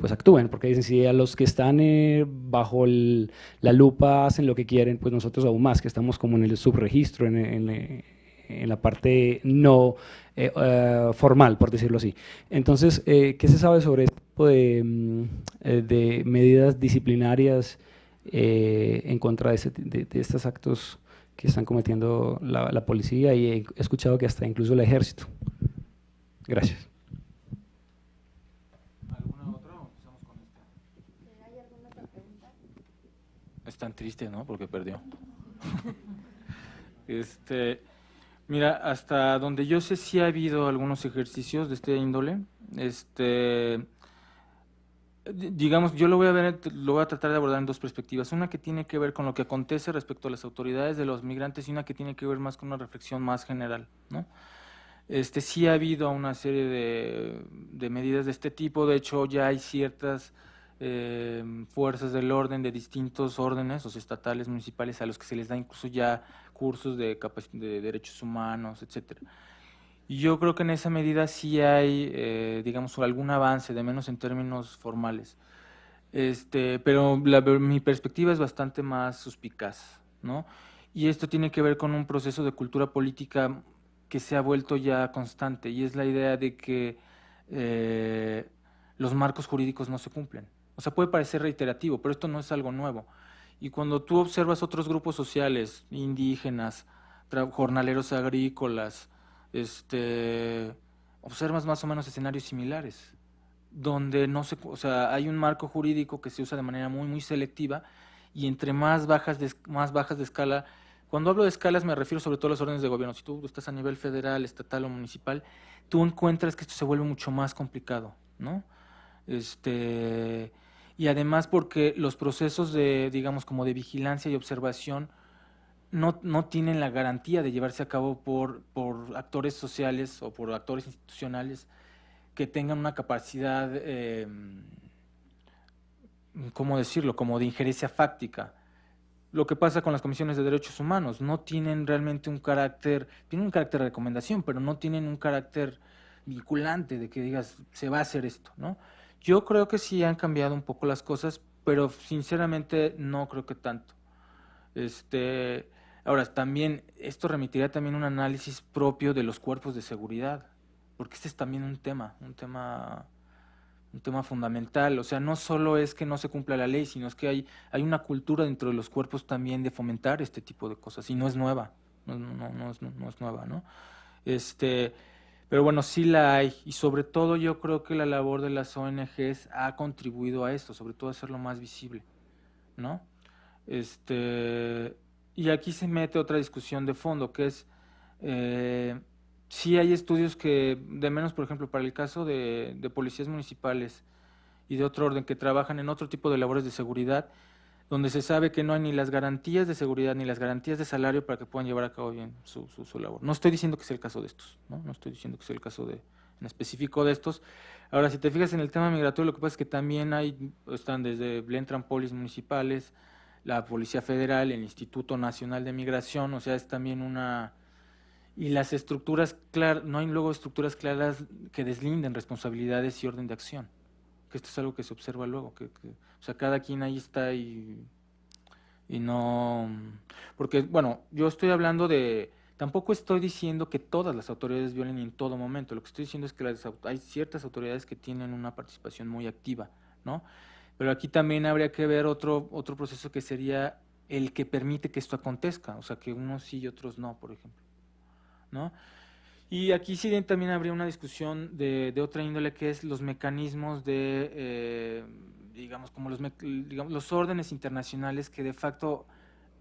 pues actúen, porque dicen, si a los que están bajo la lupa hacen lo que quieren, pues nosotros aún más, que estamos como en el subregistro, en la parte no formal, por decirlo así. Entonces, ¿qué se sabe sobre este tipo de medidas disciplinarias en contra de estos actos que están cometiendo la policía y he escuchado que hasta incluso el ejército? Gracias. ¿Alguna otra o empezamos con esta? ¿Hay alguna otra pregunta? Es tan triste, ¿no? Porque perdió. Mira, hasta donde yo sé sí ha habido algunos ejercicios de este índole. Digamos, yo lo voy a tratar de abordar en dos perspectivas. Una que tiene que ver con lo que acontece respecto a las autoridades de los migrantes y una que tiene que ver más con una reflexión más general, ¿no? Sí ha habido una serie de medidas de este tipo. De hecho, ya hay ciertas fuerzas del orden de distintos órdenes, o sea, estatales, municipales, a los que se les da incluso ya cursos de derechos humanos, etcétera. Y yo creo que en esa medida sí hay, digamos, algún avance, de menos en términos formales. Pero mi perspectiva es bastante más suspicaz, ¿no? Y esto tiene que ver con un proceso de cultura política que se ha vuelto ya constante, y es la idea de que los marcos jurídicos no se cumplen. O sea, puede parecer reiterativo, pero esto no es algo nuevo. Y cuando tú observas otros grupos sociales, indígenas, jornaleros agrícolas, observas más o menos escenarios similares, donde no se, o sea, hay un marco jurídico que se usa de manera muy, muy selectiva, y entre más bajas de escala, cuando hablo de escalas me refiero sobre todo a las órdenes de gobierno. Si tú estás a nivel federal, estatal o municipal, tú encuentras que esto se vuelve mucho más complicado, ¿no? Y además porque los procesos de, digamos, como de vigilancia y observación no tienen la garantía de llevarse a cabo por actores sociales o por actores institucionales que tengan una capacidad, ¿cómo decirlo?, como de injerencia fáctica. Lo que pasa con las comisiones de derechos humanos, no tienen realmente un carácter, tienen un carácter de recomendación, pero no tienen un carácter vinculante de que digas, se va a hacer esto, ¿no? Yo creo que sí han cambiado un poco las cosas, pero sinceramente no creo que tanto. Ahora, también, esto remitiría también a un análisis propio de los cuerpos de seguridad, porque este es también un tema fundamental. O sea, no solo es que no se cumpla la ley, sino es que hay una cultura dentro de los cuerpos también de fomentar este tipo de cosas, y no es nueva, no es nueva, ¿no? Pero bueno, sí la hay, y sobre todo yo creo que la labor de las ONGs ha contribuido a esto, sobre todo a hacerlo más visible, ¿no? Y aquí se mete otra discusión de fondo, que es, sí hay estudios que, de menos, por ejemplo, para el caso de policías municipales y de otro orden, que trabajan en otro tipo de labores de seguridad, donde se sabe que no hay ni las garantías de seguridad ni las garantías de salario para que puedan llevar a cabo bien su labor. No estoy diciendo que sea el caso de estos, ¿no? No estoy diciendo que sea el caso en específico de estos. Ahora, si te fijas en el tema migratorio, lo que pasa es que también están desde entran polis municipales, la Policía Federal, el Instituto Nacional de Migración, o sea, es también una... Y las estructuras claras, no hay luego estructuras claras que deslinden responsabilidades y orden de acción, que esto es algo que se observa luego, o sea, cada quien ahí está y no... Porque, bueno, yo estoy hablando de... Tampoco estoy diciendo que todas las autoridades violen en todo momento, lo que estoy diciendo es que hay ciertas autoridades que tienen una participación muy activa, ¿no? Pero aquí también habría que ver otro proceso que sería el que permite que esto acontezca, o sea, que unos sí y otros no, por ejemplo, ¿no? Y aquí sí también habría una discusión de otra índole, que es los mecanismos digamos, como los órdenes internacionales que de facto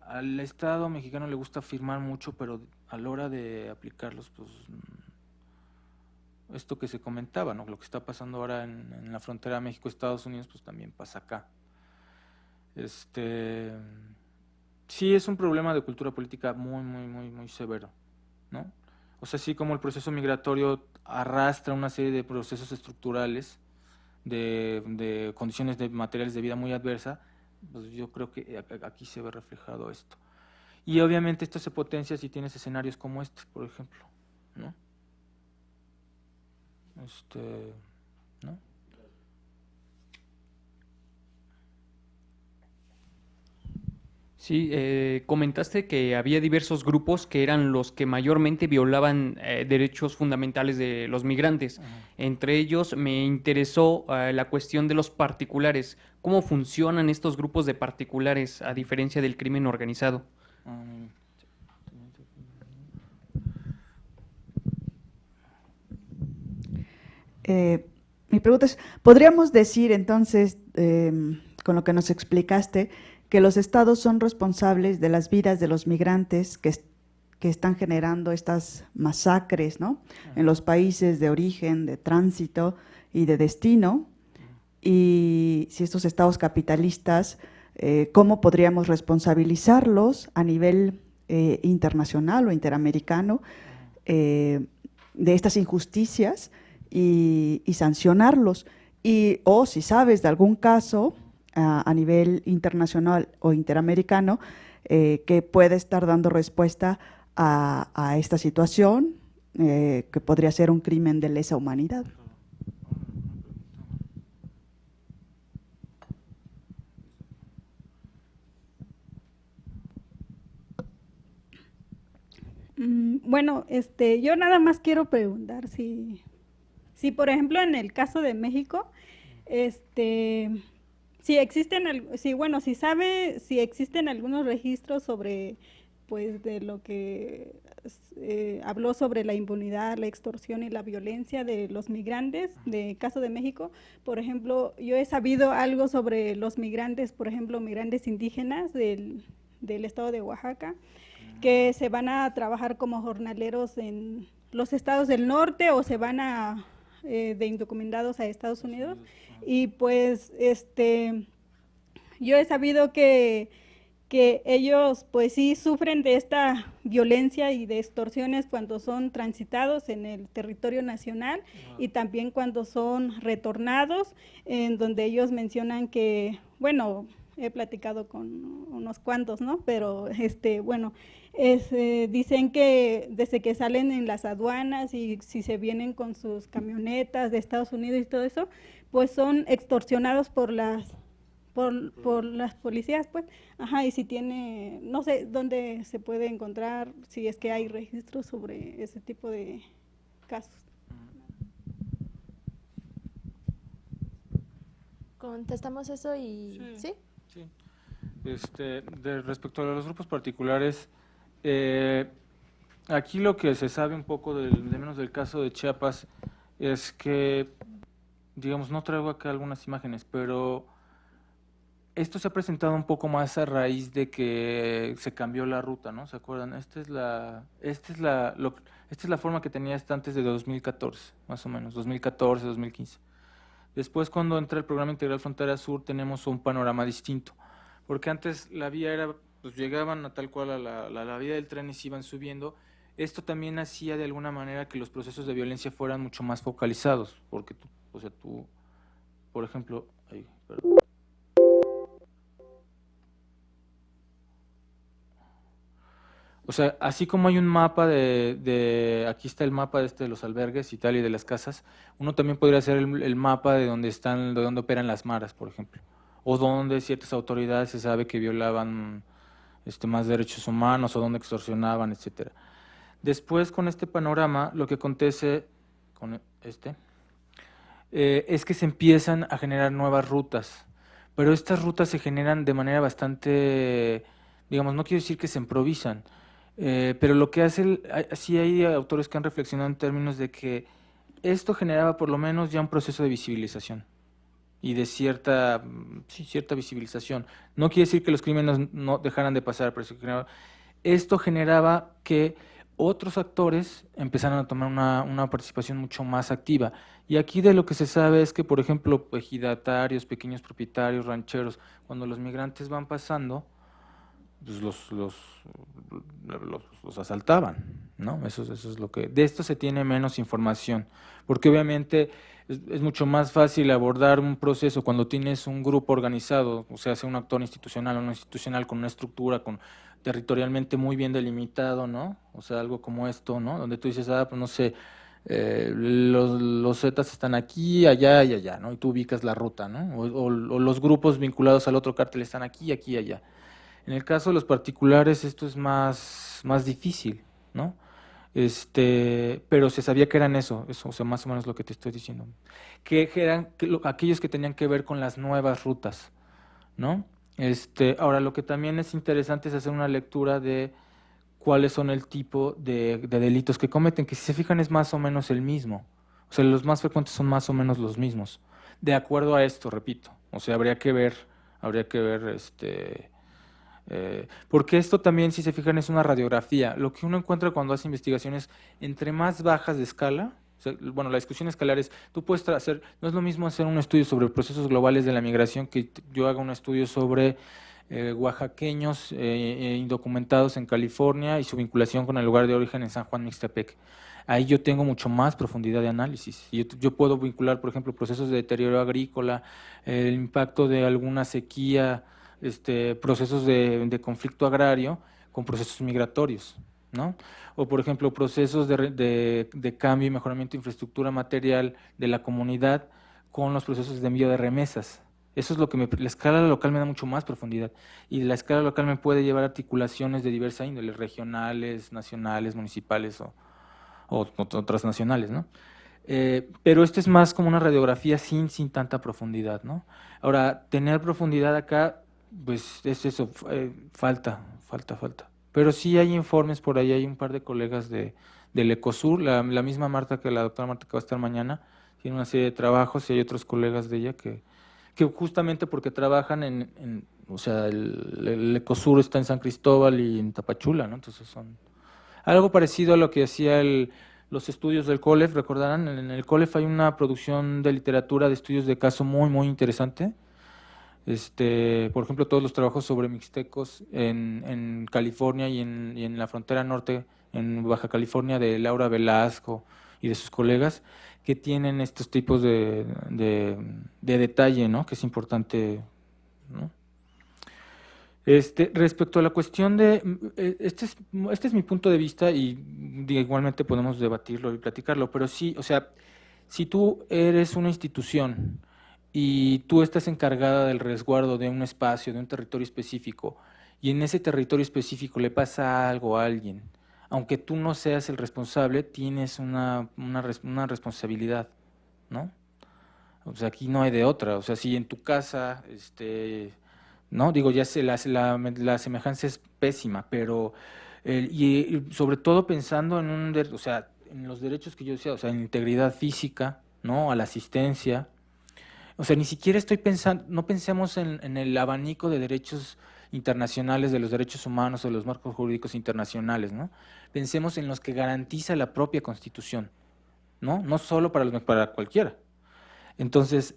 al Estado mexicano le gusta firmar mucho, pero a la hora de aplicarlos, pues esto que se comentaba, ¿no? Lo que está pasando ahora en la frontera México-Estados Unidos, pues también pasa acá. Sí es un problema de cultura política muy, muy, muy, muy severo, ¿no? O sea, así como el proceso migratorio arrastra una serie de procesos estructurales, de condiciones materiales de vida muy adversa, pues yo creo que aquí se ve reflejado esto. Y obviamente esto se potencia si tienes escenarios como este, por ejemplo, ¿no? ¿No? Sí, comentaste que había diversos grupos que eran los que mayormente violaban derechos fundamentales de los migrantes. Entre ellos me interesó la cuestión de los particulares. ¿Cómo funcionan estos grupos de particulares a diferencia del crimen organizado? Mi pregunta es, ¿podríamos decir entonces, con lo que nos explicaste, que los estados son responsables de las vidas de los migrantes que están generando estas masacres, ¿no?, en los países de origen, de tránsito y de destino? Y si estos estados capitalistas, ¿cómo podríamos responsabilizarlos a nivel internacional o interamericano de estas injusticias y sancionarlos? O si sabes de algún caso a nivel internacional o interamericano que puede estar dando respuesta a esta situación, que podría ser un crimen de lesa humanidad. Bueno, yo nada más quiero preguntar si por ejemplo en el caso de México, si existen, si sabe si existen algunos registros sobre, pues, de lo que habló sobre la impunidad, la extorsión y la violencia de los migrantes, de caso de México. Por ejemplo, yo he sabido algo sobre los migrantes, por ejemplo, migrantes indígenas del estado de Oaxaca, que se van a trabajar como jornaleros en los estados del norte o se van de indocumentados a Estados Unidos. Y pues yo he sabido que ellos pues sí sufren de esta violencia y de extorsiones cuando son transitados en el territorio nacional y también cuando son retornados, en donde ellos mencionan que, bueno, he platicado con unos cuantos, ¿no? Pero bueno, dicen que desde que salen en las aduanas y si se vienen con sus camionetas de Estados Unidos y todo eso, pues son extorsionados por las policías, pues. Ajá, y si tiene, no sé dónde se puede encontrar, si es que hay registros sobre ese tipo de casos. Contestamos eso y... ¿Sí? Sí. Respecto a los grupos particulares, aquí lo que se sabe un poco de menos del caso de Chiapas es que, digamos, no traigo acá algunas imágenes, pero esto se ha presentado un poco más a raíz de que se cambió la ruta, ¿no? ¿Se acuerdan? Esta es la forma que tenía esta antes de 2014, más o menos, 2014, 2015. Después, cuando entra el programa integral Frontera Sur, tenemos un panorama distinto, porque antes la vía era, pues llegaban a tal cual a la vía del tren y se iban subiendo. Esto también hacía de alguna manera que los procesos de violencia fueran mucho más focalizados, porque tú, por ejemplo, perdón. O sea, así como hay un mapa aquí está el mapa de los albergues y tal y de las casas, uno también podría hacer el mapa de dónde operan las maras, por ejemplo, o donde ciertas autoridades se sabe que violaban más derechos humanos o donde extorsionaban, etcétera. Después, con este panorama, lo que acontece con es que se empiezan a generar nuevas rutas, pero estas rutas se generan de manera bastante, digamos, no quiero decir que se improvisan, pero lo que hace, sí hay autores que han reflexionado en términos de que esto generaba por lo menos ya un proceso de visibilización y de cierta visibilización. No quiere decir que los crímenes no dejaran de pasar, pero esto generaba que otros actores empezaran a tomar una participación mucho más activa. Y aquí de lo que se sabe es que, por ejemplo, ejidatarios, pequeños propietarios, rancheros, cuando los migrantes van pasando, pues los asaltaban, ¿no? Eso es lo que... De esto se tiene menos información, porque obviamente es mucho más fácil abordar un proceso cuando tienes un grupo organizado, o sea, sea un actor institucional o no institucional, con una estructura, territorialmente muy bien delimitado, ¿no? O sea, algo como esto, ¿no? Donde tú dices, pues no sé, los Zetas están aquí, allá y allá, ¿no? Y tú ubicas la ruta, ¿no? O los grupos vinculados al otro cártel están aquí, aquí y allá. En el caso de los particulares esto es más difícil, ¿no? Pero se sabía que eran eso, o sea, más o menos lo que te estoy diciendo. Que eran aquellos que tenían que ver con las nuevas rutas, ¿no? Ahora, lo que también es interesante es hacer una lectura de cuáles son el tipo de delitos que cometen, que si se fijan es más o menos el mismo. O sea, los más frecuentes son más o menos los mismos. De acuerdo a esto, repito, o sea, habría que ver, porque esto también, si se fijan, es una radiografía. Lo que uno encuentra cuando hace investigaciones, entre más bajas de escala, o sea, bueno, la discusión escalar es, tú puedes hacer, no es lo mismo hacer un estudio sobre procesos globales de la migración que yo haga un estudio sobre oaxaqueños indocumentados en California y su vinculación con el lugar de origen en San Juan Mixtepec. Ahí yo tengo mucho más profundidad de análisis. Yo puedo vincular, por ejemplo, procesos de deterioro agrícola, el impacto de alguna sequía, procesos de conflicto agrario con procesos migratorios, ¿no? O, por ejemplo, procesos de cambio y mejoramiento de infraestructura material de la comunidad con los procesos de envío de remesas. Eso es lo que la escala local me da mucho más profundidad, y la escala local me puede llevar a articulaciones de diversa índole, regionales, nacionales, municipales o otras nacionales, ¿no? Pero esto es más como una radiografía sin tanta profundidad, ¿no? Ahora, tener profundidad acá, pues es eso, falta. Pero sí hay informes por ahí, hay un par de colegas del Ecosur, la misma Marta, la doctora Marta que va a estar mañana, tiene una serie de trabajos, y hay otros colegas de ella que justamente porque trabajan o sea, el Ecosur está en San Cristóbal y en Tapachula, ¿no? Entonces son algo parecido a lo que hacía los estudios del COLEF, recordarán, en el COLEF hay una producción de literatura de estudios de caso muy, muy interesante. Por ejemplo, todos los trabajos sobre mixtecos en California y en la frontera norte, en Baja California, de Laura Velasco y de sus colegas, que tienen estos tipos de detalle, ¿no? Que es importante, ¿no? Respecto a la cuestión este es mi punto de vista, y igualmente podemos debatirlo y platicarlo, pero sí, o sea, si tú eres una institución y tú estás encargada del resguardo de un espacio, de un territorio específico, y en ese territorio específico le pasa algo a alguien, aunque tú no seas el responsable, tienes una responsabilidad, ¿no? O sea, aquí no hay de otra. O sea, si en tu casa, no, digo, ya la semejanza es pésima, pero y sobre todo pensando o sea, en los derechos que yo decía, o sea, en integridad física, ¿no? A la asistencia. O sea, ni siquiera estoy pensando, no pensemos en el abanico de derechos internacionales, de los derechos humanos o de los marcos jurídicos internacionales, ¿no? Pensemos en los que garantiza la propia Constitución, ¿no? No solo para cualquiera. Entonces,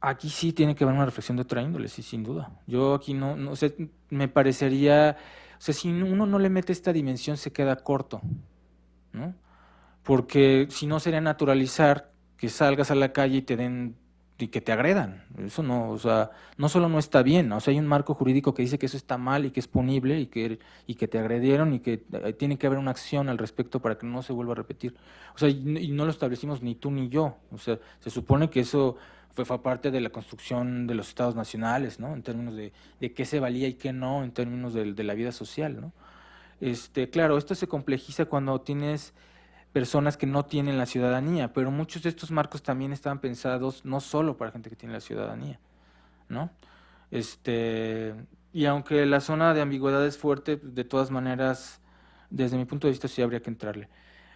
aquí sí tiene que haber una reflexión de otra índole, sí, sin duda. Yo aquí no, o sea, me parecería, o sea, si uno no le mete esta dimensión se queda corto, ¿no? Porque si no sería naturalizar que salgas a la calle y y que te agredan. Eso no, o sea, no solo no está bien, ¿no? O sea, hay un marco jurídico que dice que eso está mal y que es punible y que te agredieron y que tiene que haber una acción al respecto para que no se vuelva a repetir. O sea, y no lo establecimos ni tú ni yo. O sea, se supone que eso fue parte de la construcción de los estados nacionales, ¿no? En términos de qué se valía y qué no, en términos de la vida social, ¿no? Claro, esto se complejiza cuando tienes personas que no tienen la ciudadanía, pero muchos de estos marcos también estaban pensados no solo para gente que tiene la ciudadanía, ¿no? Y aunque la zona de ambigüedad es fuerte, de todas maneras, desde mi punto de vista sí habría que entrarle.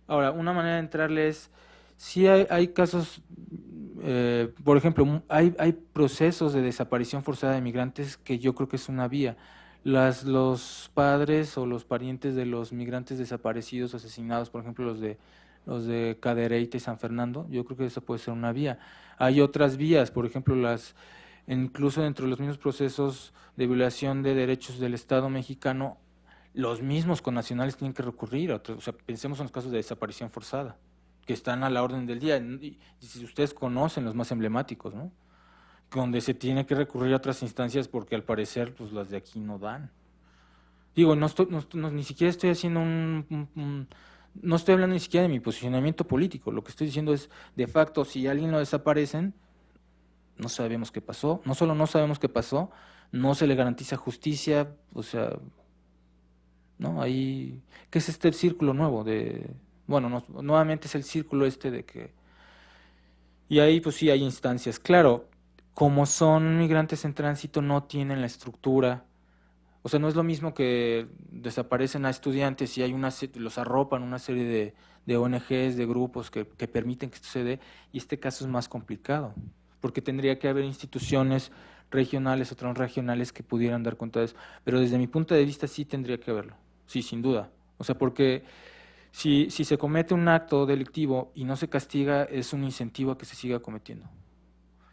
Ahora, una manera de entrarle es, sí hay casos, por ejemplo, hay procesos de desaparición forzada de migrantes que yo creo que es una vía. Los padres o los parientes de los migrantes desaparecidos, asesinados, por ejemplo, los de Cadereyta y San Fernando, yo creo que eso puede ser una vía. Hay otras vías, por ejemplo, incluso dentro de los mismos procesos de violación de derechos del Estado mexicano, los mismos connacionales tienen que recurrir a otros. O sea, pensemos en los casos de desaparición forzada, que están a la orden del día, y si ustedes conocen los más emblemáticos, ¿no? Donde se tiene que recurrir a otras instancias porque al parecer pues las de aquí no dan. Digo, ni siquiera estoy haciendo no estoy hablando ni siquiera de mi posicionamiento político, lo que estoy diciendo es, de facto, si alguien lo desaparecen, no sabemos qué pasó, no solo no sabemos qué pasó, no se le garantiza justicia, o sea, ¿no? Ahí, ¿qué es este círculo nuevo bueno, nuevamente es el círculo de que, y ahí pues sí hay instancias, claro. Como son migrantes en tránsito, no tienen la estructura, O sea, no es lo mismo que desaparecen a estudiantes y hay los arropan una serie de ONGs, de grupos que permiten que esto se dé, y este caso es más complicado, porque tendría que haber instituciones regionales o transregionales que pudieran dar cuenta de eso. Pero desde mi punto de vista sí tendría que haberlo, sí, sin duda. O sea, porque si se comete un acto delictivo y no se castiga, es un incentivo a que se siga cometiendo.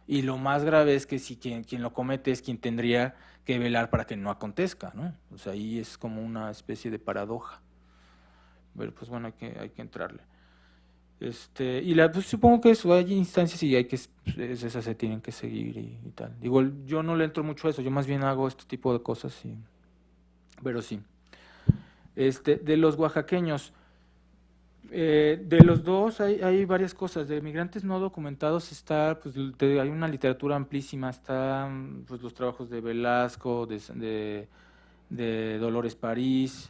Y lo más grave es que si quien lo comete es quien tendría que velar para que no acontezca, ¿no? O sea, ahí es como una especie de paradoja. Pero pues bueno, hay que entrarle. Pues supongo que eso, hay instancias y esas se tienen que seguir y tal. Igual yo no le entro mucho a eso, yo más bien hago este tipo de cosas, pero sí. De los oaxaqueños, de los dos hay varias cosas. De migrantes no documentados pues hay una literatura amplísima, están pues, los trabajos de Velasco, de Dolores París,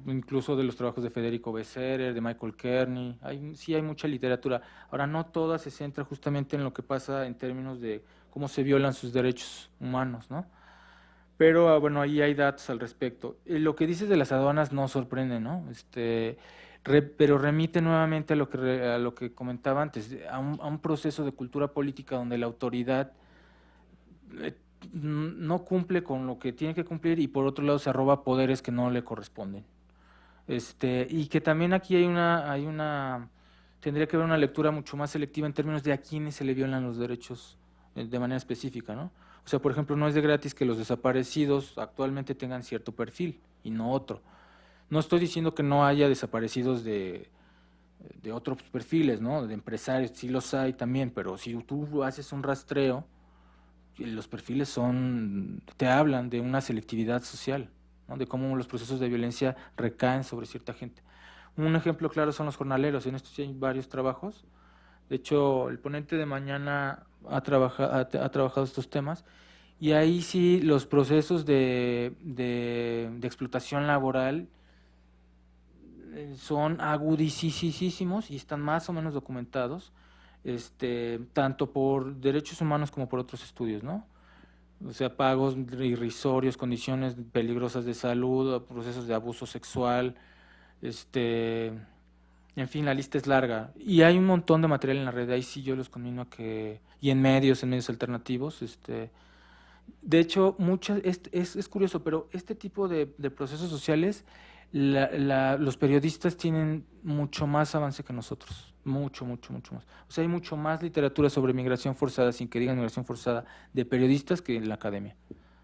incluso de los trabajos de Federico Besserer, de Michael Kearney. Sí hay mucha literatura. Ahora, no toda se centra justamente en lo que pasa en términos de cómo se violan sus derechos humanos, ¿no? Pero bueno, ahí hay datos al respecto. Lo que dices de las aduanas no sorprende, ¿no? Pero remite nuevamente a lo que comentaba antes, a un proceso de cultura política donde la autoridad no cumple con lo que tiene que cumplir y por otro lado se arroba poderes que no le corresponden. Y que también aquí tendría que haber una lectura mucho más selectiva en términos de a quiénes se le violan los derechos de manera específica, ¿no? O sea, por ejemplo, no es de gratis que los desaparecidos actualmente tengan cierto perfil y no otro. No estoy diciendo que no haya desaparecidos de otros perfiles, ¿no? De empresarios, sí los hay también, pero si tú haces un rastreo, los perfiles te hablan de una selectividad social, ¿no? De cómo los procesos de violencia recaen sobre cierta gente. Un ejemplo claro son los jornaleros, en esto sí hay varios trabajos. De hecho, el ponente de mañana ha trabajado estos temas, y ahí sí los procesos de explotación laboral son agudísimos y están más o menos documentados, tanto por derechos humanos como por otros estudios, ¿no? O sea, pagos irrisorios, condiciones peligrosas de salud, procesos de abuso sexual, en fin, la lista es larga. Y hay un montón de material en la red, ahí sí yo los conmino a y en medios alternativos, de hecho, es curioso, pero este tipo de procesos sociales, los periodistas tienen mucho más avance que nosotros, mucho más. O sea, hay mucho más literatura sobre migración forzada, sin que digan migración forzada, de periodistas que en la academia,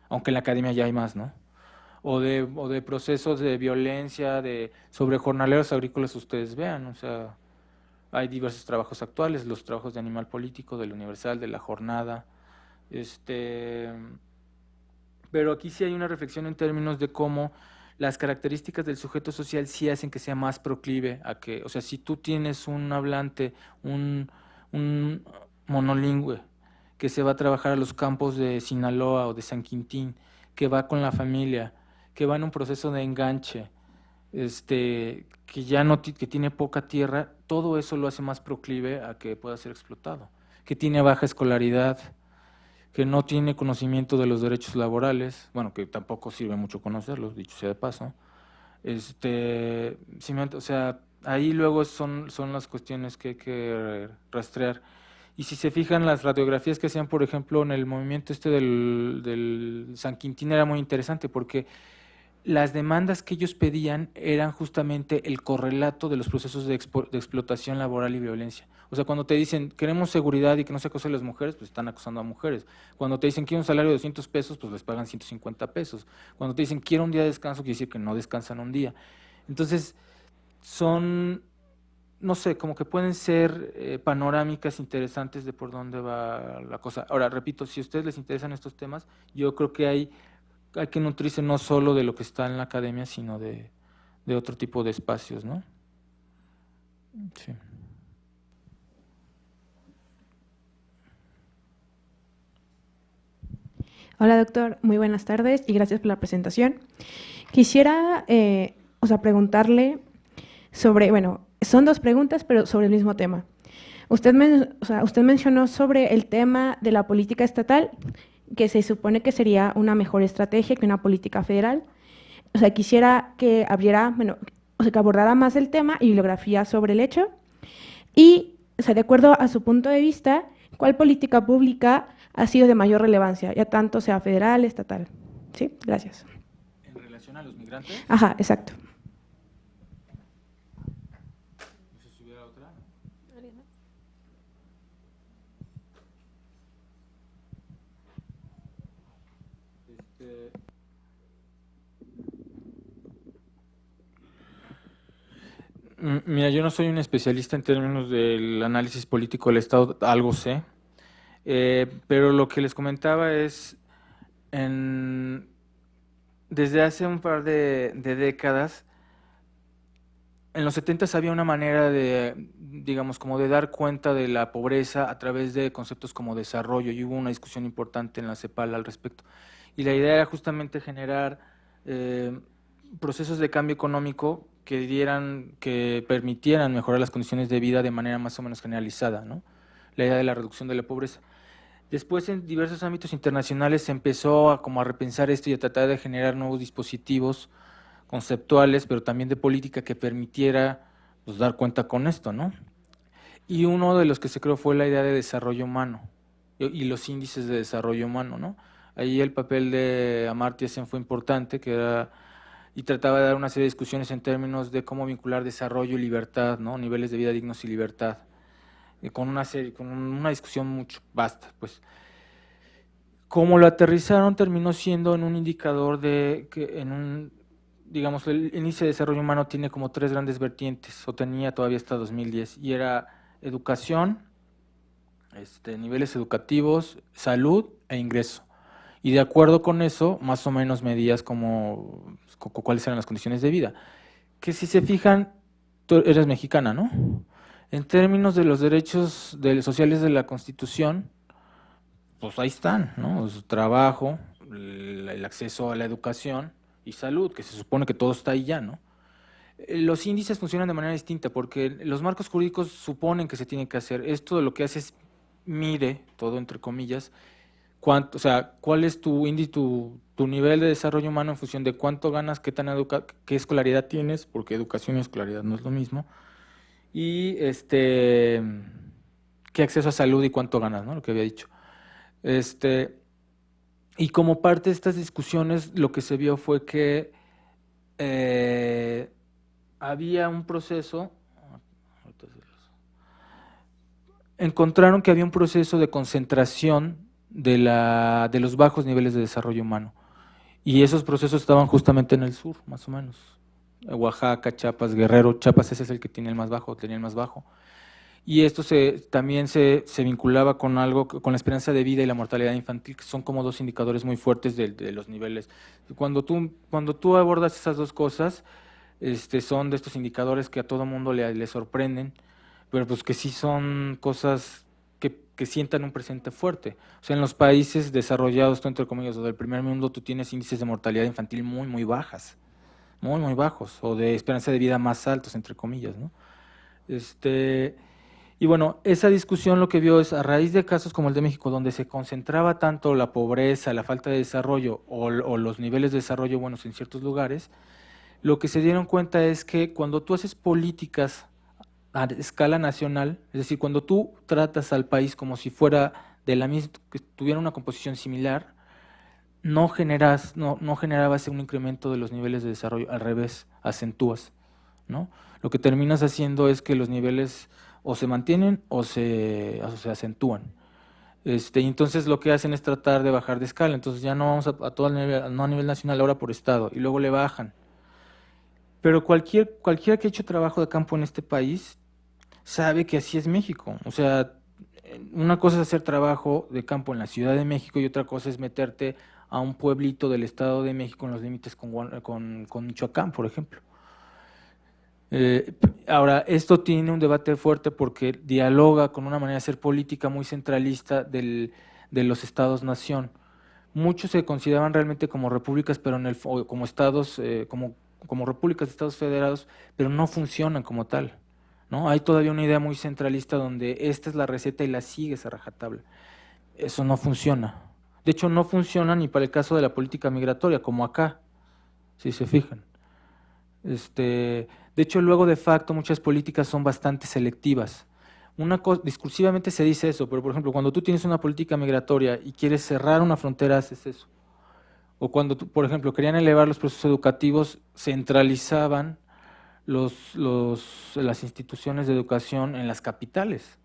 aunque en la academia ya hay más, ¿no? O de procesos de violencia, sobre jornaleros agrícolas, ustedes vean, o sea, hay diversos trabajos actuales, los trabajos de Animal Político, del Universal, de La Jornada, pero aquí sí hay una reflexión en términos de cómo las características del sujeto social sí hacen que sea más proclive a que, o sea, si tú tienes un hablante, un monolingüe que se va a trabajar a los campos de Sinaloa o de San Quintín, que va con la familia, que va en un proceso de enganche, que tiene poca tierra, todo eso lo hace más proclive a que pueda ser explotado, que tiene baja escolaridad, que no tiene conocimiento de los derechos laborales, bueno, que tampoco sirve mucho conocerlos, dicho sea de paso. O sea, ahí luego son las cuestiones que hay que rastrear. Y si se fijan, las radiografías que hacían, por ejemplo, en el movimiento del San Quintín era muy interesante, porque las demandas que ellos pedían eran justamente el correlato de los procesos de explotación laboral y violencia. O sea, cuando te dicen queremos seguridad y que no se acose a las mujeres, pues están acosando a mujeres. Cuando te dicen quiero un salario de 200 pesos, pues les pagan 150 pesos. Cuando te dicen quiero un día de descanso, quiere decir que no descansan un día. Entonces, no sé, como que pueden ser panorámicas interesantes de por dónde va la cosa. Ahora, repito, si a ustedes les interesan estos temas, yo creo que hay que nutrirse no solo de lo que está en la academia, sino de otro tipo de espacios, ¿no? Sí. Hola, doctor. Muy buenas tardes y gracias por la presentación. Quisiera, preguntarle sobre, bueno, son dos preguntas, pero sobre el mismo tema. Usted mencionó sobre el tema de la política estatal que se supone que sería una mejor estrategia que una política federal. O sea, quisiera que abriera, bueno, o sea, que abordara más el tema y bibliografía sobre el hecho. Y, o sea, de acuerdo a su punto de vista, ¿cuál política pública ha sido de mayor relevancia, ya tanto sea federal, estatal? Sí, gracias. ¿En relación a los migrantes? Ajá, exacto. No sé si hubiera otra. Mira, yo no soy un especialista en términos del análisis político del Estado, algo sé, pero lo que les comentaba es, desde hace un par de décadas, en los 70s había una manera de, digamos, como de dar cuenta de la pobreza a través de conceptos como desarrollo, y hubo una discusión importante en la CEPAL al respecto. Y la idea era justamente generar procesos de cambio económico que permitieran mejorar las condiciones de vida de manera más o menos generalizada, ¿no? La idea de la reducción de la pobreza. Después, en diversos ámbitos internacionales se empezó a repensar esto y a tratar de generar nuevos dispositivos conceptuales, pero también de política que permitiera, pues, dar cuenta con esto, ¿no? Y uno de los que se creó fue la idea de desarrollo humano y los índices de desarrollo humano, ¿no? Ahí el papel de Amartya Sen fue importante, y trataba de dar una serie de discusiones en términos de cómo vincular desarrollo y libertad, ¿no? Niveles de vida dignos y libertad, con una discusión mucho vasta, pues. Como lo aterrizaron, terminó siendo en un indicador digamos, el índice de desarrollo humano tiene como 3 grandes vertientes, o tenía todavía hasta 2010, y era educación, niveles educativos, salud e ingreso. Y de acuerdo con eso, más o menos medías como cuáles eran las condiciones de vida. Que si se fijan, tú eres mexicana, ¿no? En términos de los derechos sociales de la Constitución, pues ahí están, ¿no? Trabajo, el acceso a la educación y salud, que se supone que todo está ahí ya, ¿no? Los índices funcionan de manera distinta porque los marcos jurídicos suponen que se tiene que hacer. Esto lo que hace es mide, todo entre comillas, o sea, cuál es tu índice, tu nivel de desarrollo humano en función de cuánto ganas, qué escolaridad tienes, porque educación y escolaridad no es lo mismo, y qué acceso a salud y cuánto ganas, ¿no? Lo que había dicho. Y como parte de estas discusiones, lo que se vio fue que había un proceso, encontraron que había un proceso de concentración de los bajos niveles de desarrollo humano. Y esos procesos estaban justamente en el sur, más o menos. Oaxaca, Chiapas, Guerrero. Chiapas ese es el que tiene el más bajo, tenía el más bajo. Y esto también se vinculaba con algo, con la esperanza de vida y la mortalidad infantil, que son como 2 indicadores muy fuertes de los niveles. Cuando tú abordas esas 2 cosas, son de estos indicadores que a todo mundo le sorprenden, pero pues que sí son cosas que sientan un presente fuerte. O sea, en los países desarrollados, tú entre comillas, o del primer mundo, tú tienes índices de mortalidad infantil muy, muy bajas, muy, muy bajos, o de esperanza de vida más altos, entre comillas, ¿no? Y bueno, esa discusión lo que vio es, a raíz de casos como el de México, donde se concentraba tanto la pobreza, la falta de desarrollo o los niveles de desarrollo buenos en ciertos lugares, lo que se dieron cuenta es que cuando tú haces políticas a escala nacional, es decir, cuando tú tratas al país como si fuera de la misma, que tuviera una composición similar, no generabas un incremento de los niveles de desarrollo, al revés, acentúas, ¿no? Lo que terminas haciendo es que los niveles o se mantienen o se acentúan. Y entonces lo que hacen es tratar de bajar de escala, entonces ya no vamos a todo el nivel, no a nivel nacional, ahora por estado, y luego le bajan. Pero cualquiera que ha hecho trabajo de campo en este país sabe que así es México. O sea, una cosa es hacer trabajo de campo en la Ciudad de México y otra cosa es meterte a un pueblito del Estado de México en los límites con Michoacán, por ejemplo. Ahora, esto tiene un debate fuerte porque dialoga con una manera de hacer política muy centralista de los estados-nación. Muchos se consideraban realmente como repúblicas, pero como estados, como repúblicas de estados federados, pero no funcionan como tal, ¿no? Hay todavía una idea muy centralista donde esta es la receta y la sigues a rajatabla. Eso no funciona. De hecho, no funciona ni para el caso de la política migratoria, como acá, si se fijan. De hecho, luego de facto muchas políticas son bastante selectivas. Discursivamente se dice eso, pero por ejemplo, cuando tú tienes una política migratoria y quieres cerrar una frontera, haces eso. O cuando, por ejemplo, querían elevar los procesos educativos, centralizaban las instituciones de educación en las capitales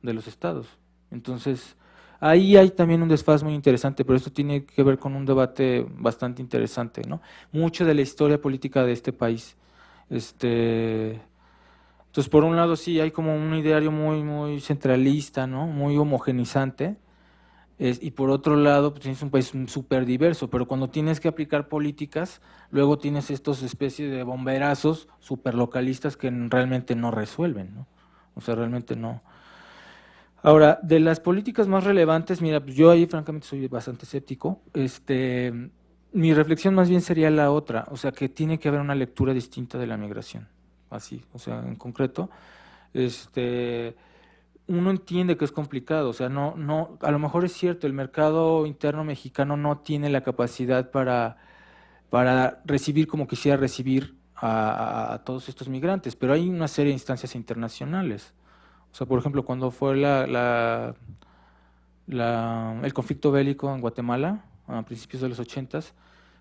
de los estados. Entonces, ahí hay también un desfase muy interesante, pero esto tiene que ver con un debate bastante interesante, ¿no? Mucho de la historia política de este país. Entonces, por un lado sí hay como un ideario muy centralista, ¿no? Muy homogenizante, y por otro lado pues tienes un país súper diverso, pero cuando tienes que aplicar políticas, luego tienes estos especies de bomberazos súper localistas que realmente no resuelven, ¿no? O sea, realmente no. Ahora, de las políticas más relevantes, mira, pues yo ahí francamente soy bastante escéptico. Mi reflexión más bien sería la otra, o sea, que tiene que haber una lectura distinta de la migración, así, o sea, en concreto, uno entiende que es complicado, o sea, a lo mejor es cierto, el mercado interno mexicano no tiene la capacidad para recibir como quisiera recibir a todos estos migrantes, pero hay una serie de instancias internacionales. O sea, por ejemplo, cuando fue el conflicto bélico en Guatemala, a principios de los 80s,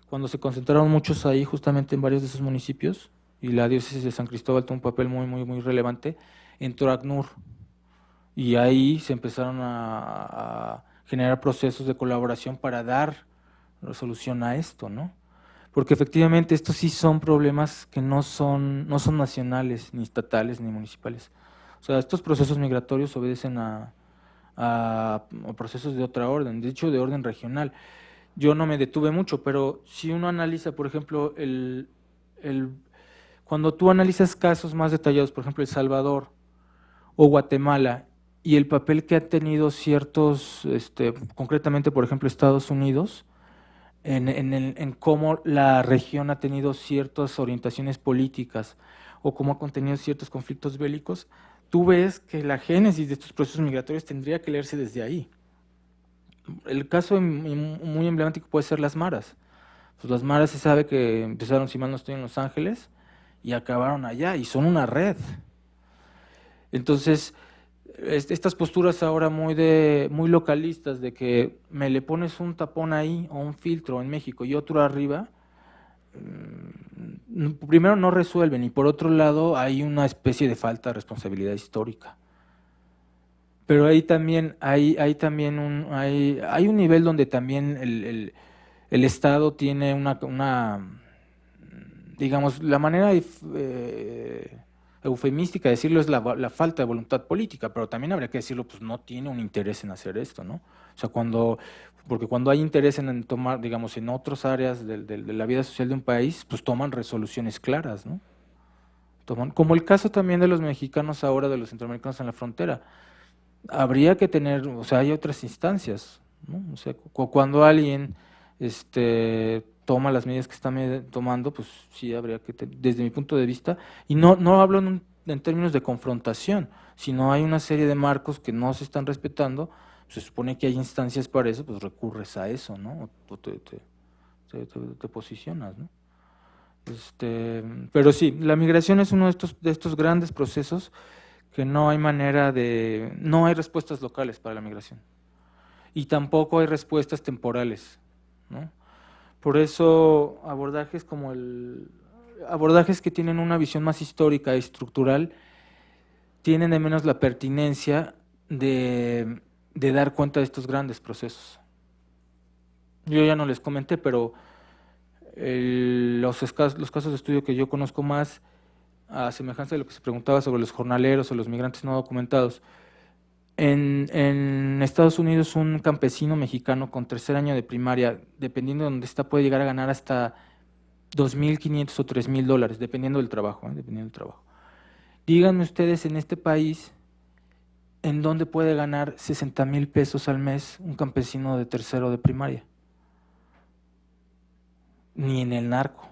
cuando se concentraron muchos ahí, justamente en varios de esos municipios, y la diócesis de San Cristóbal tuvo un papel muy relevante, entró ACNUR, y ahí se empezaron a generar procesos de colaboración para dar solución a esto, ¿no? Porque efectivamente estos sí son problemas que no son nacionales, ni estatales, ni municipales. O sea, estos procesos migratorios obedecen a procesos de otra orden, de hecho de orden regional. Yo no me detuve mucho, pero si uno analiza, por ejemplo, cuando tú analizas casos más detallados, por ejemplo, El Salvador o Guatemala, y el papel que han tenido ciertos, concretamente, por ejemplo, Estados Unidos, en cómo la región ha tenido ciertas orientaciones políticas o cómo ha contenido ciertos conflictos bélicos, tú ves que la génesis de estos procesos migratorios tendría que leerse desde ahí. El caso muy emblemático puede ser las maras. Pues las maras se sabe que empezaron, si mal no estoy, en Los Ángeles y acabaron allá, y son una red. Entonces, estas posturas ahora muy localistas de que me le pones un tapón ahí o un filtro en México y otro arriba, primero no resuelven, y por otro lado hay una especie de falta de responsabilidad histórica. Pero ahí también hay un nivel donde también el Estado tiene digamos, la manera eufemística de decirlo es la falta de voluntad política, pero también habría que decirlo, pues no tiene un interés en hacer esto, ¿no? O sea, porque cuando hay interés en tomar, digamos, en otras áreas de la vida social de un país, pues toman resoluciones claras, ¿no? Como el caso también de los mexicanos ahora, de los centroamericanos en la frontera. Habría que tener, o sea, hay otras instancias, ¿no? O sea, cuando alguien toma las medidas que está tomando, pues sí habría que, desde mi punto de vista, y no hablo en términos de confrontación, sino hay una serie de marcos que no se están respetando, se supone que hay instancias para eso, pues recurres a eso, ¿no? O te posicionas, ¿no? Pero sí, la migración es uno de estos grandes procesos que no hay respuestas locales para la migración, y tampoco hay respuestas temporales, ¿no? Por eso abordajes que tienen una visión más histórica y estructural tienen de menos la pertinencia de dar cuenta de estos grandes procesos. Yo ya no les comenté, pero los casos de estudio que yo conozco más, a semejanza de lo que se preguntaba sobre los jornaleros o los migrantes no documentados, en Estados Unidos un campesino mexicano con tercer año de primaria, dependiendo de dónde está, puede llegar a ganar hasta $2,500 o $3,000, dependiendo del trabajo, dependiendo del trabajo. Díganme ustedes en este país, ¿en dónde puede ganar 60,000 pesos al mes un campesino de tercero de primaria? Ni en el narco.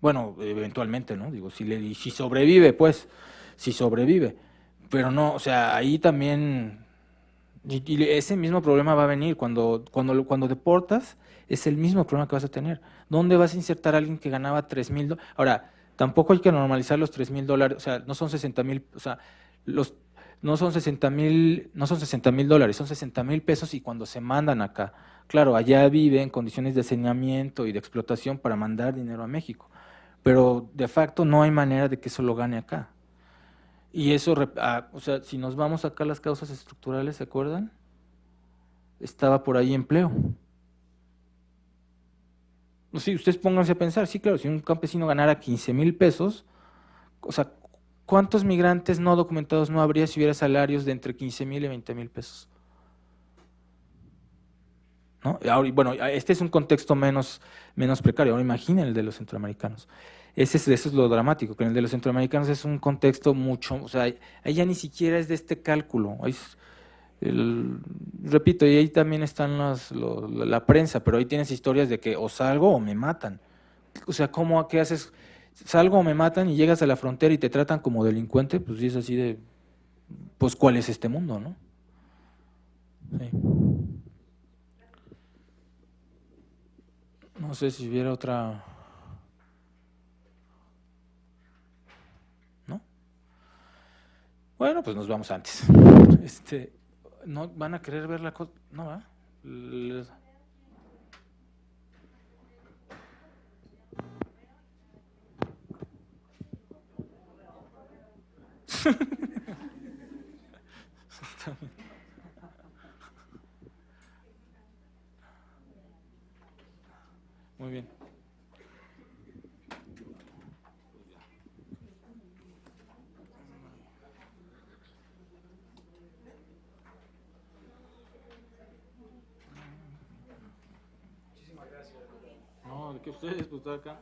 Bueno, eventualmente, ¿no? Digo, si sobrevive, pues, si sobrevive. Pero no, o sea, ahí también Y ese mismo problema va a venir cuando deportas, es el mismo problema que vas a tener. ¿Dónde vas a insertar a alguien que ganaba $3,000? Ahora, tampoco hay que normalizar los $3,000, o sea, no son 60,000, o sea, no son 60,000, no son $60,000, son 60,000 pesos y cuando se mandan acá. Claro, allá vive en condiciones de hacinamiento y de explotación para mandar dinero a México, pero de facto no hay manera de que eso lo gane acá. Y eso, o sea, si nos vamos acá a las causas estructurales, ¿se acuerdan? Estaba por ahí empleo. No sé, ustedes pónganse a pensar, sí, claro, si un campesino ganara 15,000 pesos, o sea, ¿cuántos migrantes no documentados no habría si hubiera salarios de entre 15,000 y 20,000 pesos? ¿No? Ahora, bueno, este es un contexto menos precario, ahora imaginen el de los centroamericanos. Eso es lo dramático, que en el de los centroamericanos es un contexto mucho, o sea, ahí ya ni siquiera es de este cálculo. Repito, y ahí también están la prensa, pero ahí tienes historias de que o salgo o me matan. O sea, ¿qué haces? Salgo o me matan y llegas a la frontera y te tratan como delincuente, pues sí es así de, pues ¿cuál es este mundo, no? Sí. No sé si hubiera otra... ¿No? Bueno, pues nos vamos antes. ¿No van a querer ver la cosa? No, ¿va? Muy bien. Muchísimas gracias. No, de que ustedes, pues, acá.